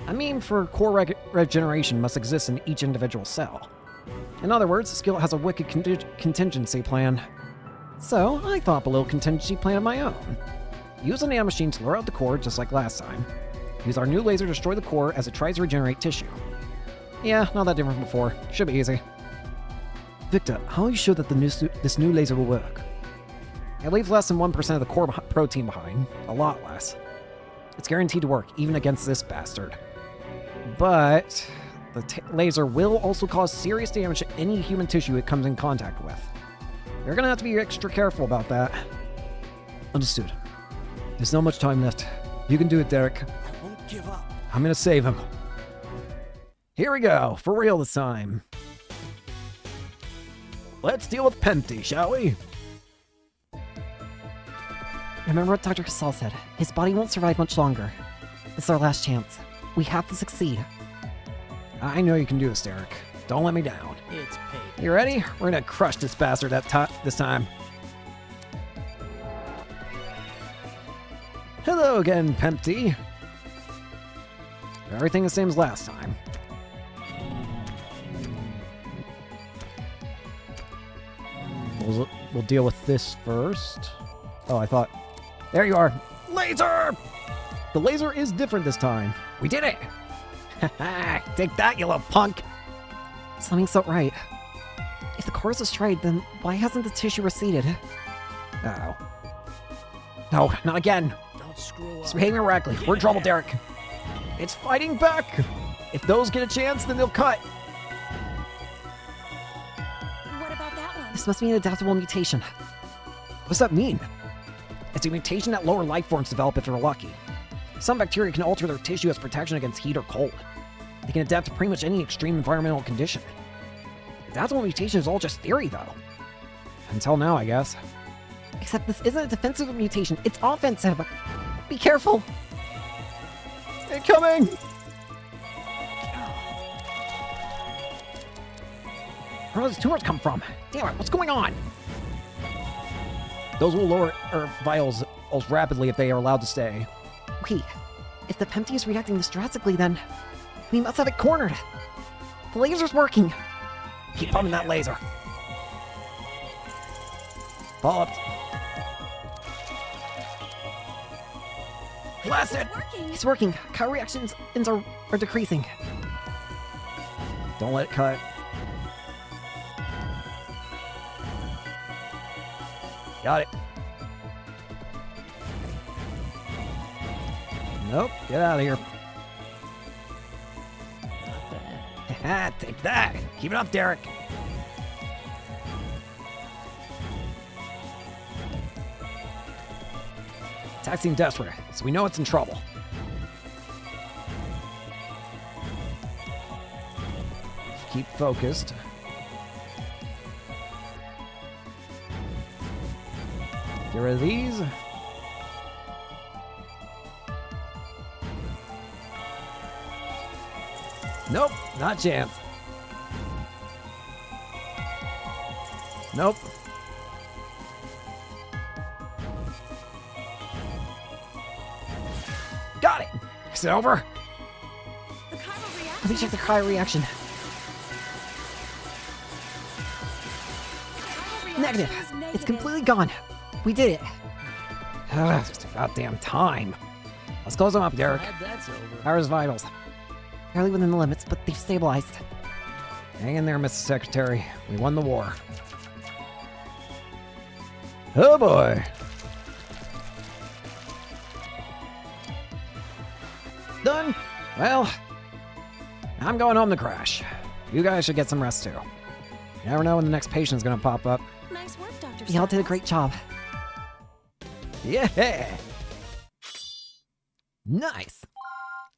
A meme for core regeneration must exist in each individual cell. In other words, the skill has a wicked contingency plan. So, I thought up a little contingency plan of my own. Use a nanomachine to lure out the core, just like last time. Use our new laser to destroy the core as it tries to regenerate tissue. Yeah, not that different from before. Should be easy. Victor, how are you sure that this new laser will work? It leaves less than 1% of the core protein behind. A lot less. It's guaranteed to work, even against this bastard. But the laser will also cause serious damage to any human tissue it comes in contact with. You're gonna have to be extra careful about that. Understood. There's not much time left. You can do it, Derek. I won't give up. I'm gonna save him. Here we go, for real this time. Let's deal with Pempty, shall we? Remember what Dr. Casal said. His body won't survive much longer. This is our last chance. We have to succeed. I know you can do this, Derek. Don't let me down. It's paid. You ready? We're gonna crush this bastard this time. Hello again, Pempty. Everything the same as last time. We'll deal with this first. Oh, I thought... There you are. Laser! The laser is different this time. We did it! Take that, you little punk! Something's not right. If the core is destroyed, then why hasn't the tissue receded? Oh. No, not again. Don't screw It's up. behaving erratically. We're in trouble, Derek. It's fighting back. If those get a chance, then they'll cut. What about that one? This must be an adaptable mutation. What's that mean? It's a mutation that lower life forms develop if they're lucky. Some bacteria can alter their tissue as protection against heat or cold. They can adapt to pretty much any extreme environmental condition. Adaptable mutation is all just theory, though. Until now, I guess. Except this isn't a defensive mutation, it's offensive. Be careful! Incoming! Where do those tumors come from? Damn it, what's going on? Those will lower vials rapidly if they are allowed to stay. Wait, if the Pempty is reacting this drastically, then we must have it cornered. The laser's working. Keep pumping that laser. Follow up. Blast it! Working. It's working. Chiral reactions are decreasing. Don't let it cut. Got it. Nope, get out of here. Take that. Keep it up, Derek. Attack seems desperate, so we know it's in trouble. Keep focused. Get rid of these. Nope, not a chance. Nope. Got it! Is it over? The chiral reaction. Let me check the cryo reaction. Chiral reaction Negative. is It's negative. completely gone. We did it. It's about damn time. Let's close them up, Derek. Glad that's over. How's vitals? Barely within the limits, but they've stabilized. Hang in there, Mr. Secretary. We won the war. Oh boy. Done? Well, I'm going home to crash. You guys should get some rest too. You never know when the next patient's gonna pop up. Nice work, Dr. Y'all did a Sattles. great job. Yeah! Nice!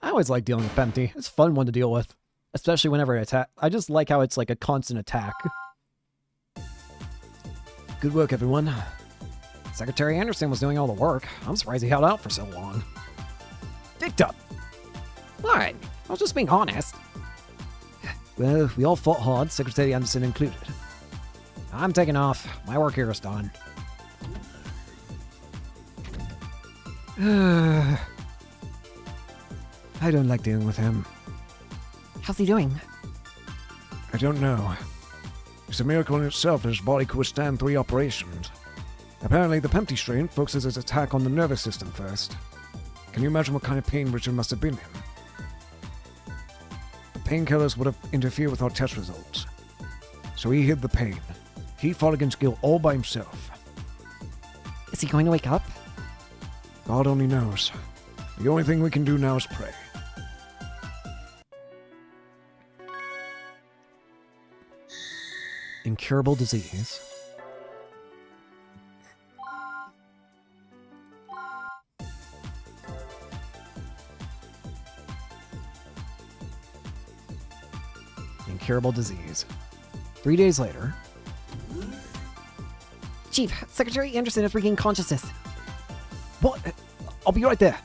I always like dealing with Empty. It's a fun one to deal with. Especially whenever I attack. I just like how it's like a constant attack. Good work, everyone. Secretary Anderson was doing all the work. I'm surprised he held out for so long. Dicked up! Alright, I was just being honest. Well, we all fought hard, Secretary Anderson included. I'm taking off. My work here is done. I don't like dealing with him. How's he doing? I don't know. It's a miracle in itself that his body could withstand 3 operations. Apparently, the Pempty strain focuses its attack on the nervous system first. Can you imagine what kind of pain Richard must have been in? The painkillers would have interfered with our test results. So he hid the pain. He fought against guilt all by himself. Is he going to wake up? God only knows. The only thing we can do now is pray. Incurable disease. Incurable disease. 3 days later. Chief, Secretary Anderson has regained consciousness. What? I'll be right there.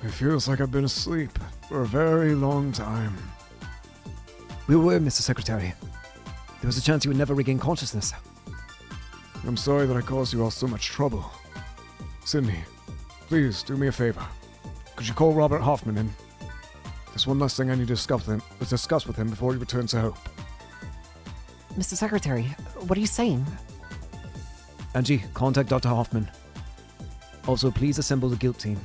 It feels like I've been asleep for a very long time. We were, Mr. Secretary. There was a chance you would never regain consciousness. I'm sorry that I caused you all so much trouble. Sydney, please do me a favor. Could you call Robert Hoffman in? There's one last thing I need to discuss with him before he returns to Hope. Mr. Secretary, what are you saying? Angie, contact Dr. Hoffman. Also, please assemble the guilt team.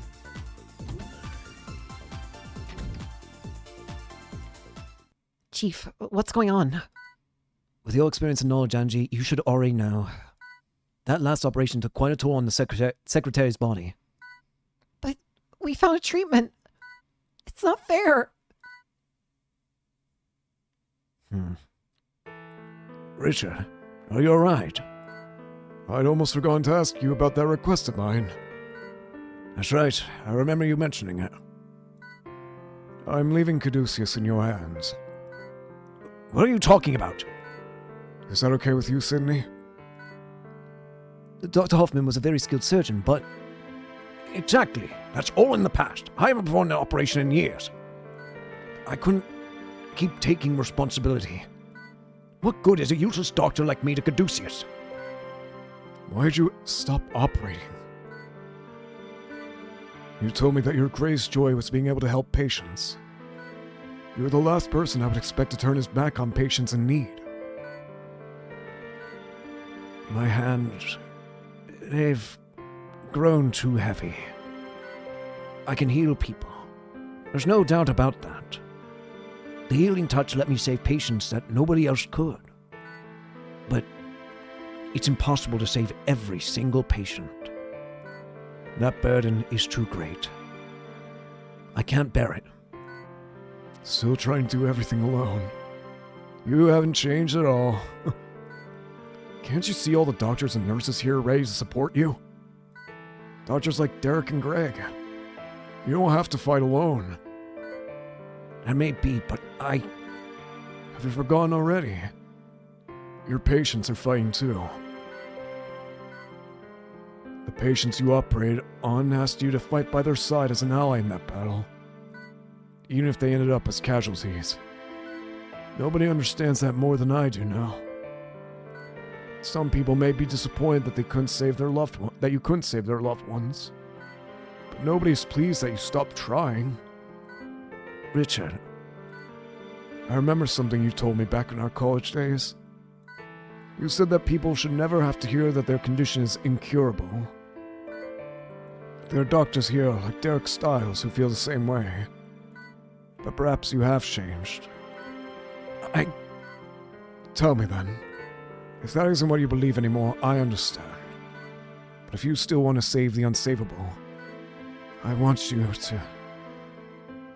Chief, what's going on? With your experience and knowledge, Angie, you should already know. That last operation took quite a toll on the Secretary's body. But we found a treatment. It's not fair. Richard, are you alright? I'd almost forgotten to ask you about that request of mine. That's right, I remember you mentioning it. I'm leaving Caduceus in your hands. What are you talking about? Is that okay with you, Sydney? Dr. Hoffman was a very skilled surgeon, but... Exactly. That's all in the past. I haven't performed an operation in years. I couldn't keep taking responsibility. What good is a useless doctor like me to Caduceus? Why'd you stop operating? You told me that your greatest joy was being able to help patients. You were the last person I would expect to turn his back on patients in need. My hands, they've grown too heavy. I can heal people. There's no doubt about that. The healing touch let me save patients that nobody else could. But it's impossible to save every single patient. That burden is too great. I can't bear it. Still trying to do everything alone. You haven't changed at all. Can't you see all the doctors and nurses here ready to support you? Doctors like Derek and Greg. You don't have to fight alone. That may be, but I Have you forgotten already? Your patients are fighting too. The patients you operated on asked you to fight by their side as an ally in that battle, even if they ended up as casualties. Nobody understands that more than I do now. Some people may be disappointed that you couldn't save their loved ones, but nobody's pleased that you stopped trying. Richard, I remember something you told me back in our college days. You said that people should never have to hear that their condition is incurable. There are doctors here like Derek Stiles who feel the same way. But perhaps you have changed. Tell me then. If that isn't what you believe anymore, I understand. But if you still want to save the unsavable, I want you to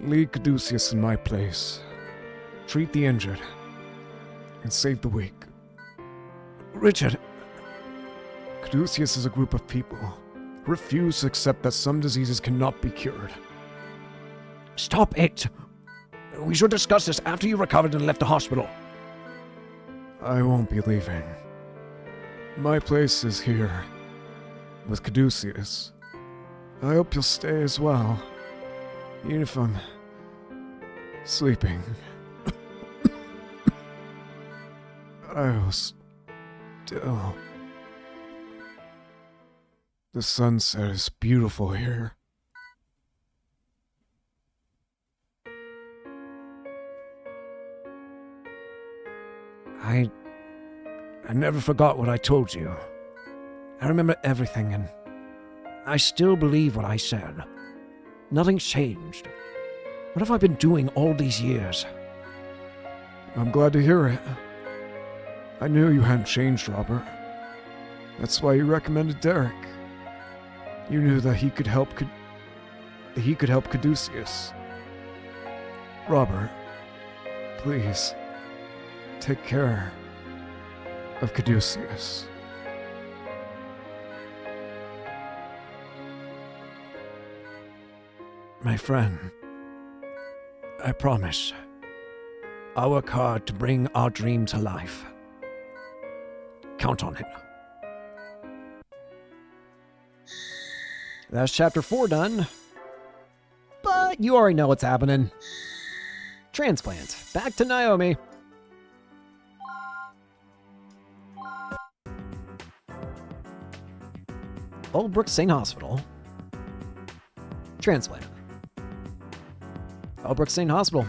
lead Caduceus in my place, treat the injured, and save the weak. Richard, Caduceus is a group of people who refuse to accept that some diseases cannot be cured. Stop it! We should discuss this after you recovered and left the hospital. I won't be leaving. My place is here, with Caduceus. I hope you'll stay as well, even if I'm sleeping. I will still. The sunset is beautiful here. I never forgot what I told you. I remember everything, and I still believe what I said. Nothing's changed. What have I been doing all these years? I'm glad to hear it. I knew you hadn't changed, Robert. That's why you recommended Derek. You knew that he could help Caduceus. Robert, please, take care of Caduceus. My friend, I promise, I'll work hard to bring our dream to life. Count on it. That's chapter 4 done. But you already know what's happening. Transplant. Back to Naomi. Old Brook St. Hospital. Transplant. Old Brook St. Hospital.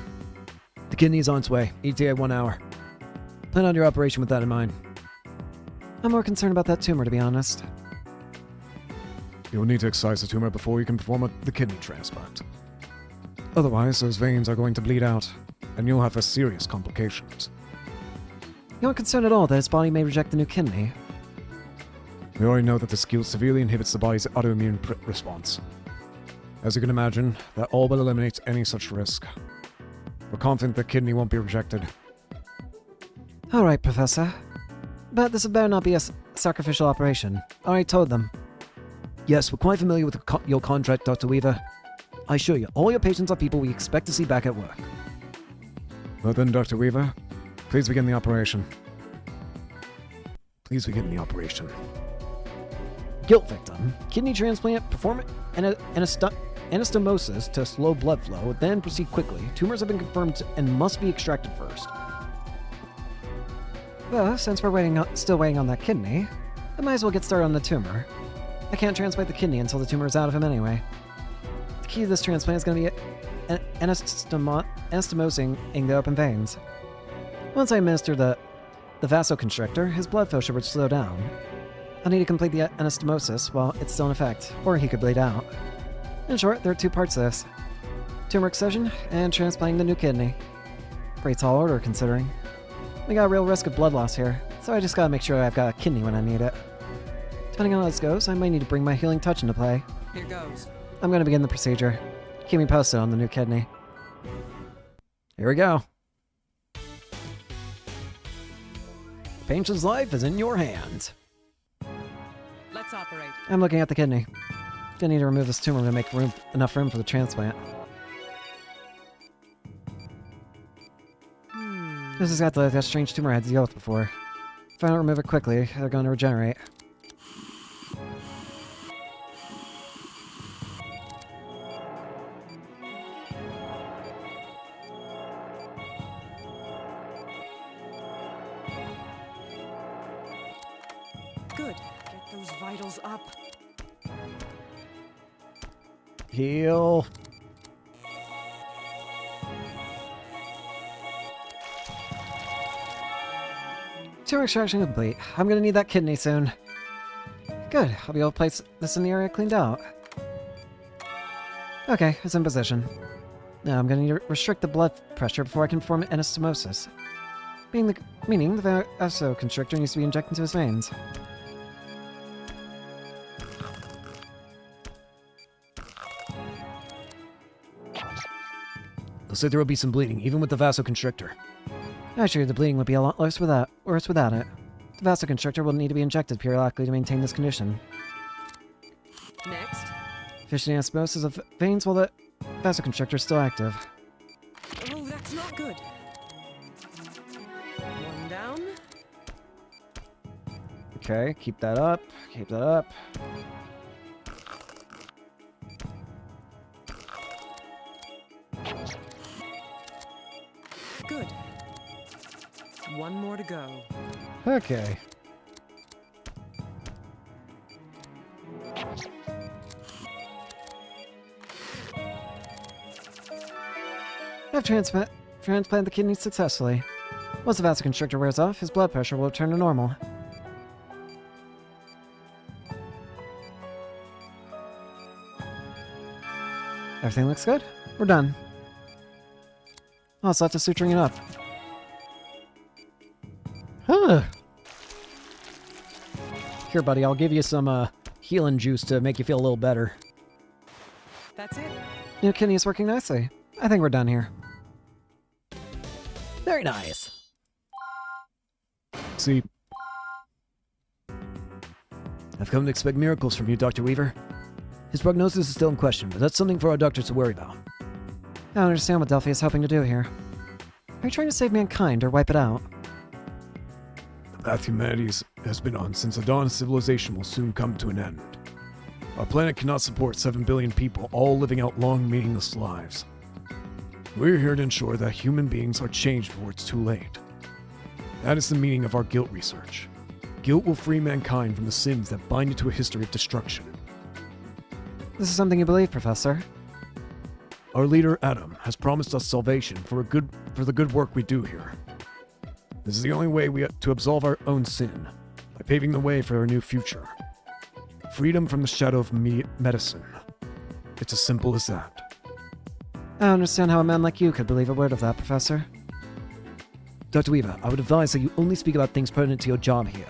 The kidney is on its way. ETA 1 hour. Plan on your operation with that in mind. I'm more concerned about that tumor, to be honest. You'll need to excise the tumor before you can perform the kidney transplant. Otherwise, those veins are going to bleed out, and you'll have serious complications. You aren't concerned at all that his body may reject the new kidney. We already know that the skill severely inhibits the body's autoimmune response. As you can imagine, that all but eliminates any such risk. We're confident the kidney won't be rejected. Alright, Professor. But this better not be a sacrificial operation. I already told them. Yes, we're quite familiar with your contract, Dr. Weaver. I assure you, all your patients are people we expect to see back at work. Well then, Dr. Weaver, please begin the operation. Please begin the operation. Guilt victim. Kidney transplant. Perform anastomosis to slow blood flow. Then proceed quickly. Tumors have been confirmed and must be extracted first. Well, since we're still waiting on that kidney, I might as well get started on the tumor. I can't transplant the kidney until the tumor is out of him anyway. The key to this transplant is going to be anastomosing the open veins. Once I administer the vasoconstrictor, his blood flow should slow down. I'll need to complete the anastomosis while it's still in effect, or he could bleed out. In short, there are 2 parts to this. Tumor excision and transplanting the new kidney. Pretty tall order considering. We got a real risk of blood loss here, so I just gotta make sure I've got a kidney when I need it. Depending on how this goes, I might need to bring my healing touch into play. Here goes. I'm gonna begin the procedure. Keep me posted on the new kidney. Here we go. The patient's life is in your hands. Let's operate. I'm looking at the kidney. Gonna need to remove this tumor to make enough room for the transplant. This has got that strange tumor I had to deal with before. If I don't remove it quickly, they're going to regenerate. Good. Get those vitals up. Heal. Tumor extraction complete. I'm gonna need that kidney soon. Good. I'll be able to place this in the area cleaned out. Okay, it's in position. Now I'm gonna need to restrict the blood pressure before I can perform anastomosis. Meaning the vasoconstrictor needs to be injected into his veins. Looks like there will be some bleeding, even with the vasoconstrictor. Actually, the bleeding would be a lot worse without it. The vasoconstrictor will need to be injected periodically to maintain this condition. Next. Efficient anastomosis of veins while the vasoconstrictor is still active. Oh, that's not good. One down. Okay, keep that up. Keep that up. Good. One more to go. Okay. I've transplanted the kidney successfully. Once the vasoconstrictor wears off, his blood pressure will return to normal. Everything looks good. We're done. Oh, it's left to suturing it up. Huh. Here, buddy, I'll give you some healing juice to make you feel a little better. That's it. New kidney is working nicely. I think we're done here. Very nice. See, I've come to expect miracles from you, Dr. Weaver. His prognosis is still in question, but that's something for our doctors to worry about. I don't understand what Delphi is hoping to do here. Are you trying to save mankind or wipe it out? the path humanity has been on since the dawn of civilization will soon come to an end. Our planet cannot support 7 billion people all living out long, meaningless lives. We're here to ensure that human beings are changed before it's too late. That is the meaning of our guilt research. Guilt will free mankind from the sins that bind it to a history of destruction. This is something you believe, Professor. Our leader, Adam, has promised us salvation for the good work we do here. This is the only way to absolve our own sin, by paving the way for our new future. Freedom from the shadow of medicine. It's as simple as that. I don't understand how a man like you could believe a word of that, Professor. Dr. Weaver, I would advise that you only speak about things pertinent to your job here.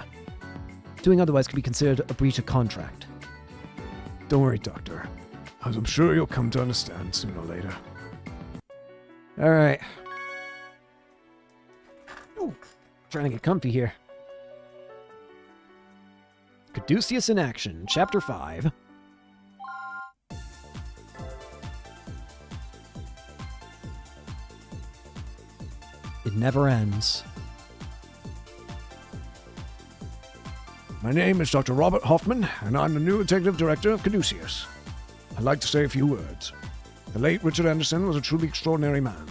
Doing otherwise could be considered a breach of contract. Don't worry, Doctor. As I'm sure you'll come to understand sooner or later. Alright. Trying to get comfy here. Caduceus in Action, Chapter 5. It never ends. My name is Dr. Robert Hoffman, and I'm the new Executive Director of Caduceus. I'd like to say a few words. The late Richard Anderson was a truly extraordinary man.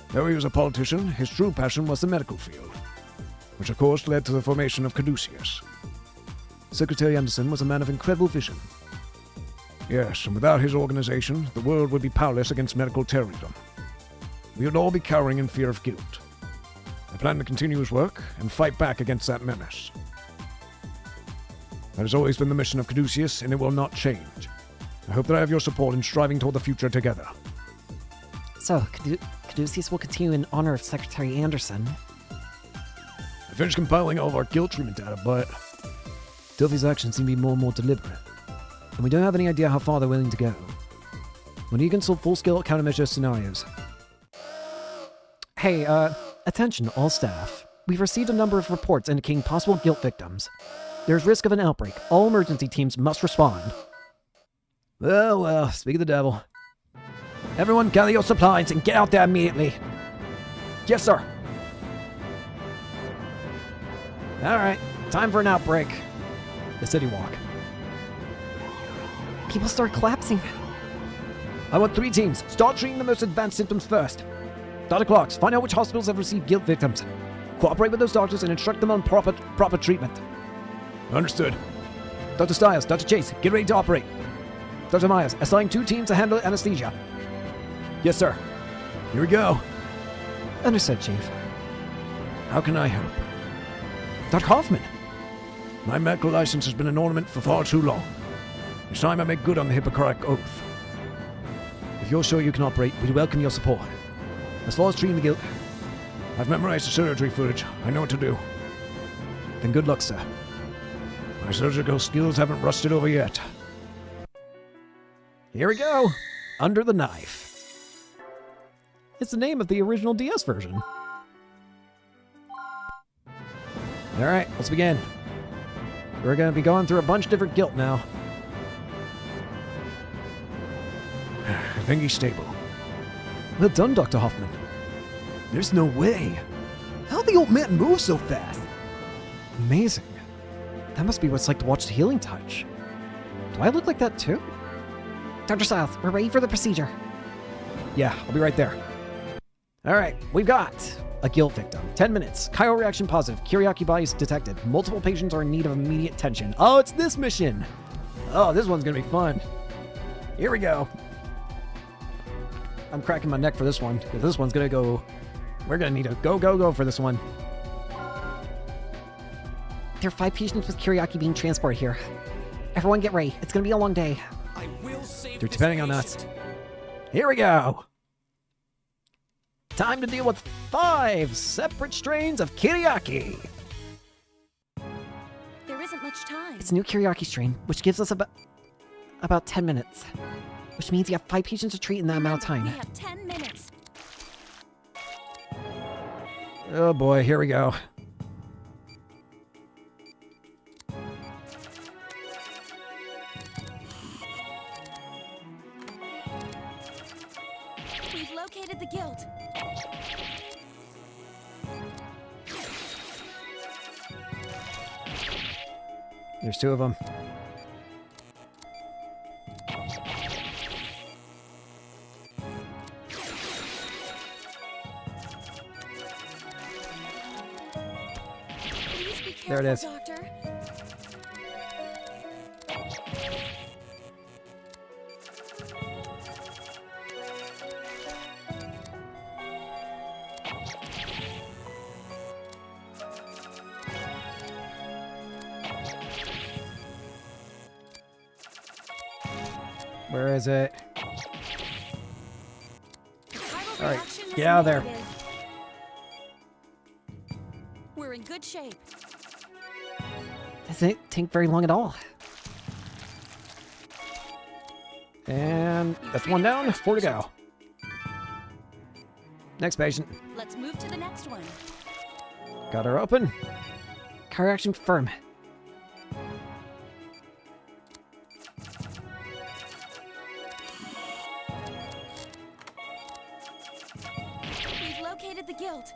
Though he was a politician, his true passion was the medical field, which of course led to the formation of Caduceus. Secretary Anderson was a man of incredible vision. Yes, and without his organization, the world would be powerless against medical terrorism. We would all be cowering in fear of guilt. I plan to continue his work and fight back against that menace. That has always been the mission of Caduceus, and it will not change. I hope that I have your support in striving toward the future together. So, Caduceus will continue in honor of Secretary Anderson. I finished compiling all of our guilt treatment data, but Delphi's actions seem to be more and more deliberate, and we don't have any idea how far they're willing to go. We need to consult full-scale countermeasure scenarios. Hey, attention all staff. We've received a number of reports indicating possible guilt victims. There's risk of an outbreak. All emergency teams must respond. Well, speak of the devil. Everyone gather your supplies and get out there immediately. Yes, sir. Alright, time for an outbreak. The city walk. People start collapsing. I want 3 teams. Start treating the most advanced symptoms first. Dr. Clarks, find out which hospitals have received guilt victims. Cooperate with those doctors and instruct them on proper treatment. Understood. Dr. Stiles, Dr. Chase, get ready to operate. Dr. Myers, assign 2 teams to handle anesthesia. Yes, sir. Here we go. Understood, Chief. How can I help? Dr. Hoffman. My medical license has been an ornament for far too long. It's time I make good on the Hippocratic Oath. If you're sure you can operate, we welcome your support. As far as treating the guilt, I've memorized the surgery footage. I know what to do. then good luck, sir. My surgical skills haven't rusted over yet. Here we go. Under the Knife. It's the name of the original DS version. Alright, let's begin. We're going to be going through a bunch of different guilt now. I think he's stable. Well done, Dr. Hoffman. There's no way. How the old man moves so fast? Amazing. That must be what it's like to watch the healing touch. Do I look like that too? Dr. Stiles, we're ready for the procedure. Yeah, I'll be right there. Alright, we've got a guilt victim. 10 minutes. Chiro reaction positive. Kiriaki bodies detected. Multiple patients are in need of immediate attention. Oh, it's this mission! Oh, this one's gonna be fun. Here we go. I'm cracking my neck for this one, because this one's gonna go... We're gonna need a go for this one. There are 5 patients with Kiriaki being transported here. Everyone get ready. It's gonna be a long day. I will save They're this depending on us. patient. Here we go! Time to deal with 5 separate strains of Kiriaki! There isn't much time. It's a new Kiriaki strain, which gives us about 10 minutes. Which means you have 5 patients to treat in that amount of time. We have 10 minutes. Oh boy, here we go. We've located the guilt. There's 2 of them. Please be careful, There it is. Doctor. Where is it? Chiral All right, reaction is get out of there. negative. We're in good shape. Doesn't take very long at all. And that's 1 down, 4 to go. Next patient. Let's move to the next one. Got her open. Car reaction confirmed. We've located the guilt.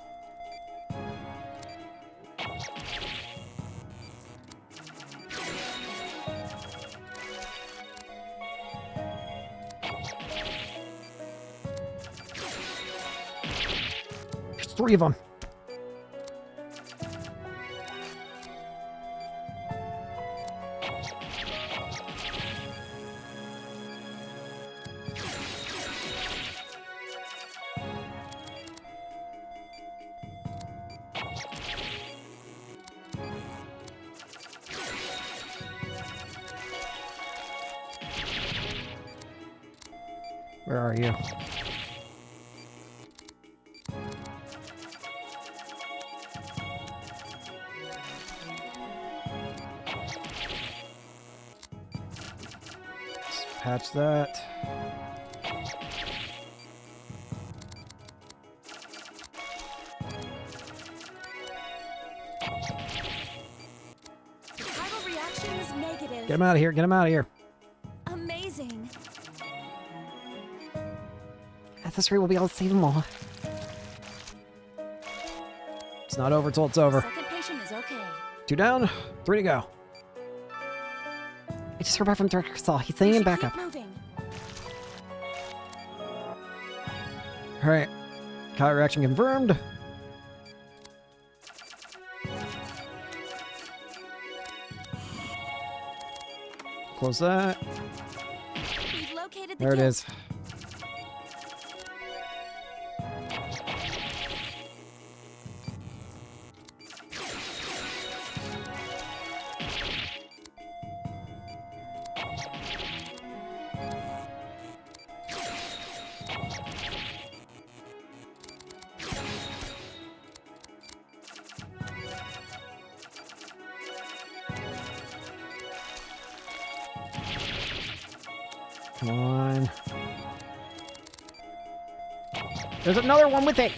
There's 3 of them. Where are you? Let's patch that. The chiral reaction is negative. Get him out of here, get him out of here. Amazing. At this rate, we'll be able to save them all. It's not over till it's over. Second patient is okay. 2 down, 3 to go. I just heard back from Director Casal. He's sending in backup. Keep moving. Alright. Counter reaction confirmed. Close that. We've located the There it guild. is. Come on. There's another one with it.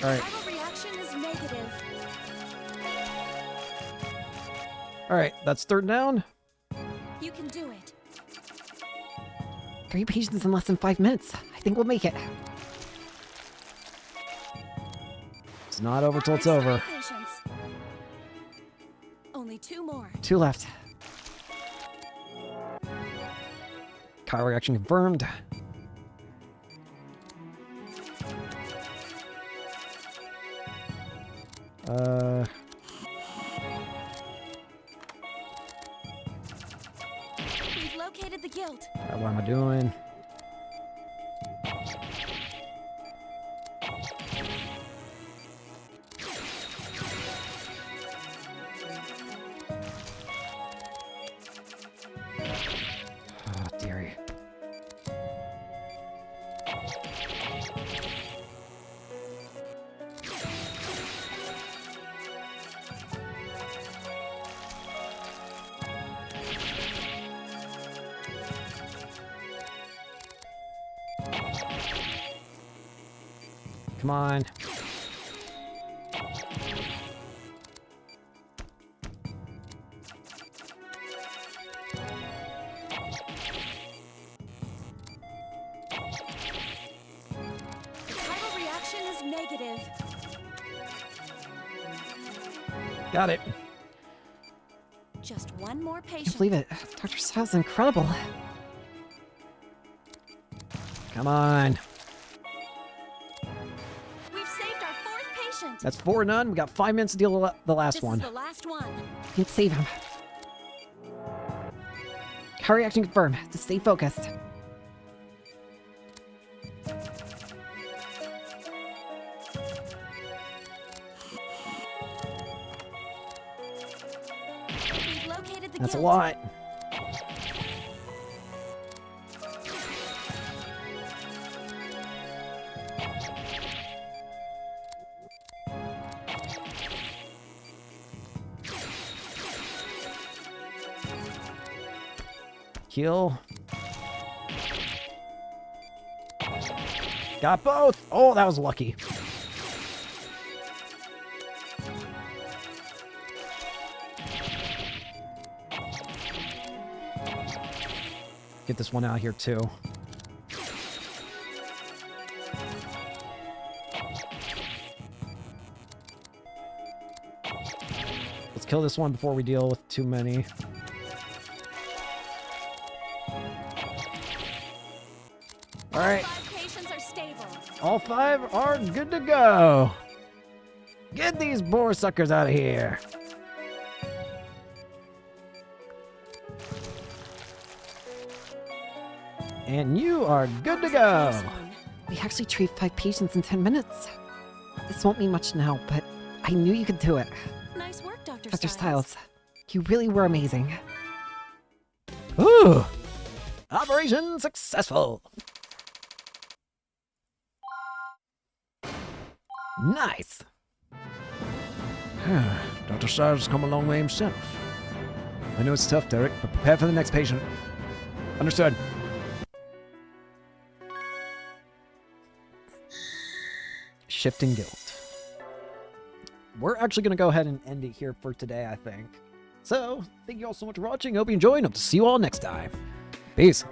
All right. Viral reaction is negative. All right. That's 3rd down. You can do it. 3 patients in less than 5 minutes. I think we'll make it. It's not over till it's Average over. patience. Only 2 more. 2 left. Counter reaction confirmed. We've located the guild. What am I doing? Oh, dearie. Come on. The viral reaction is negative. Got it. Just 1 more I can't patient. believe it. Dr. Styles, incredible. Come on. We've saved our 4th patient. That's 4 none. We got 5 minutes to deal with the last This one. is the last one. You can save him. Counter reaction confirmed. Just stay focused. We've located the That's a guild. lot. Kill. Got both. Oh, that was lucky. Get this one out here too. Let's kill this one before we deal with too many. All right, 5 patients are stable. all 5 are good to go. Get these boar suckers out of here. And you are good to go. Close one. We actually treated 5 patients in 10 minutes. This won't mean much now, but I knew you could do it. Nice work, Dr. Dr. Styles. Styles, you really were amazing. Ooh. Operation successful. Nice. Dr. Styles has come a long way himself. I know it's tough, Derek, but prepare for the next patient. Understood. Shifting guild. we're actually going to go ahead and end it here for today, I think. So, thank you all so much for watching. Hope you enjoyed, and hope to see you all next time. Peace.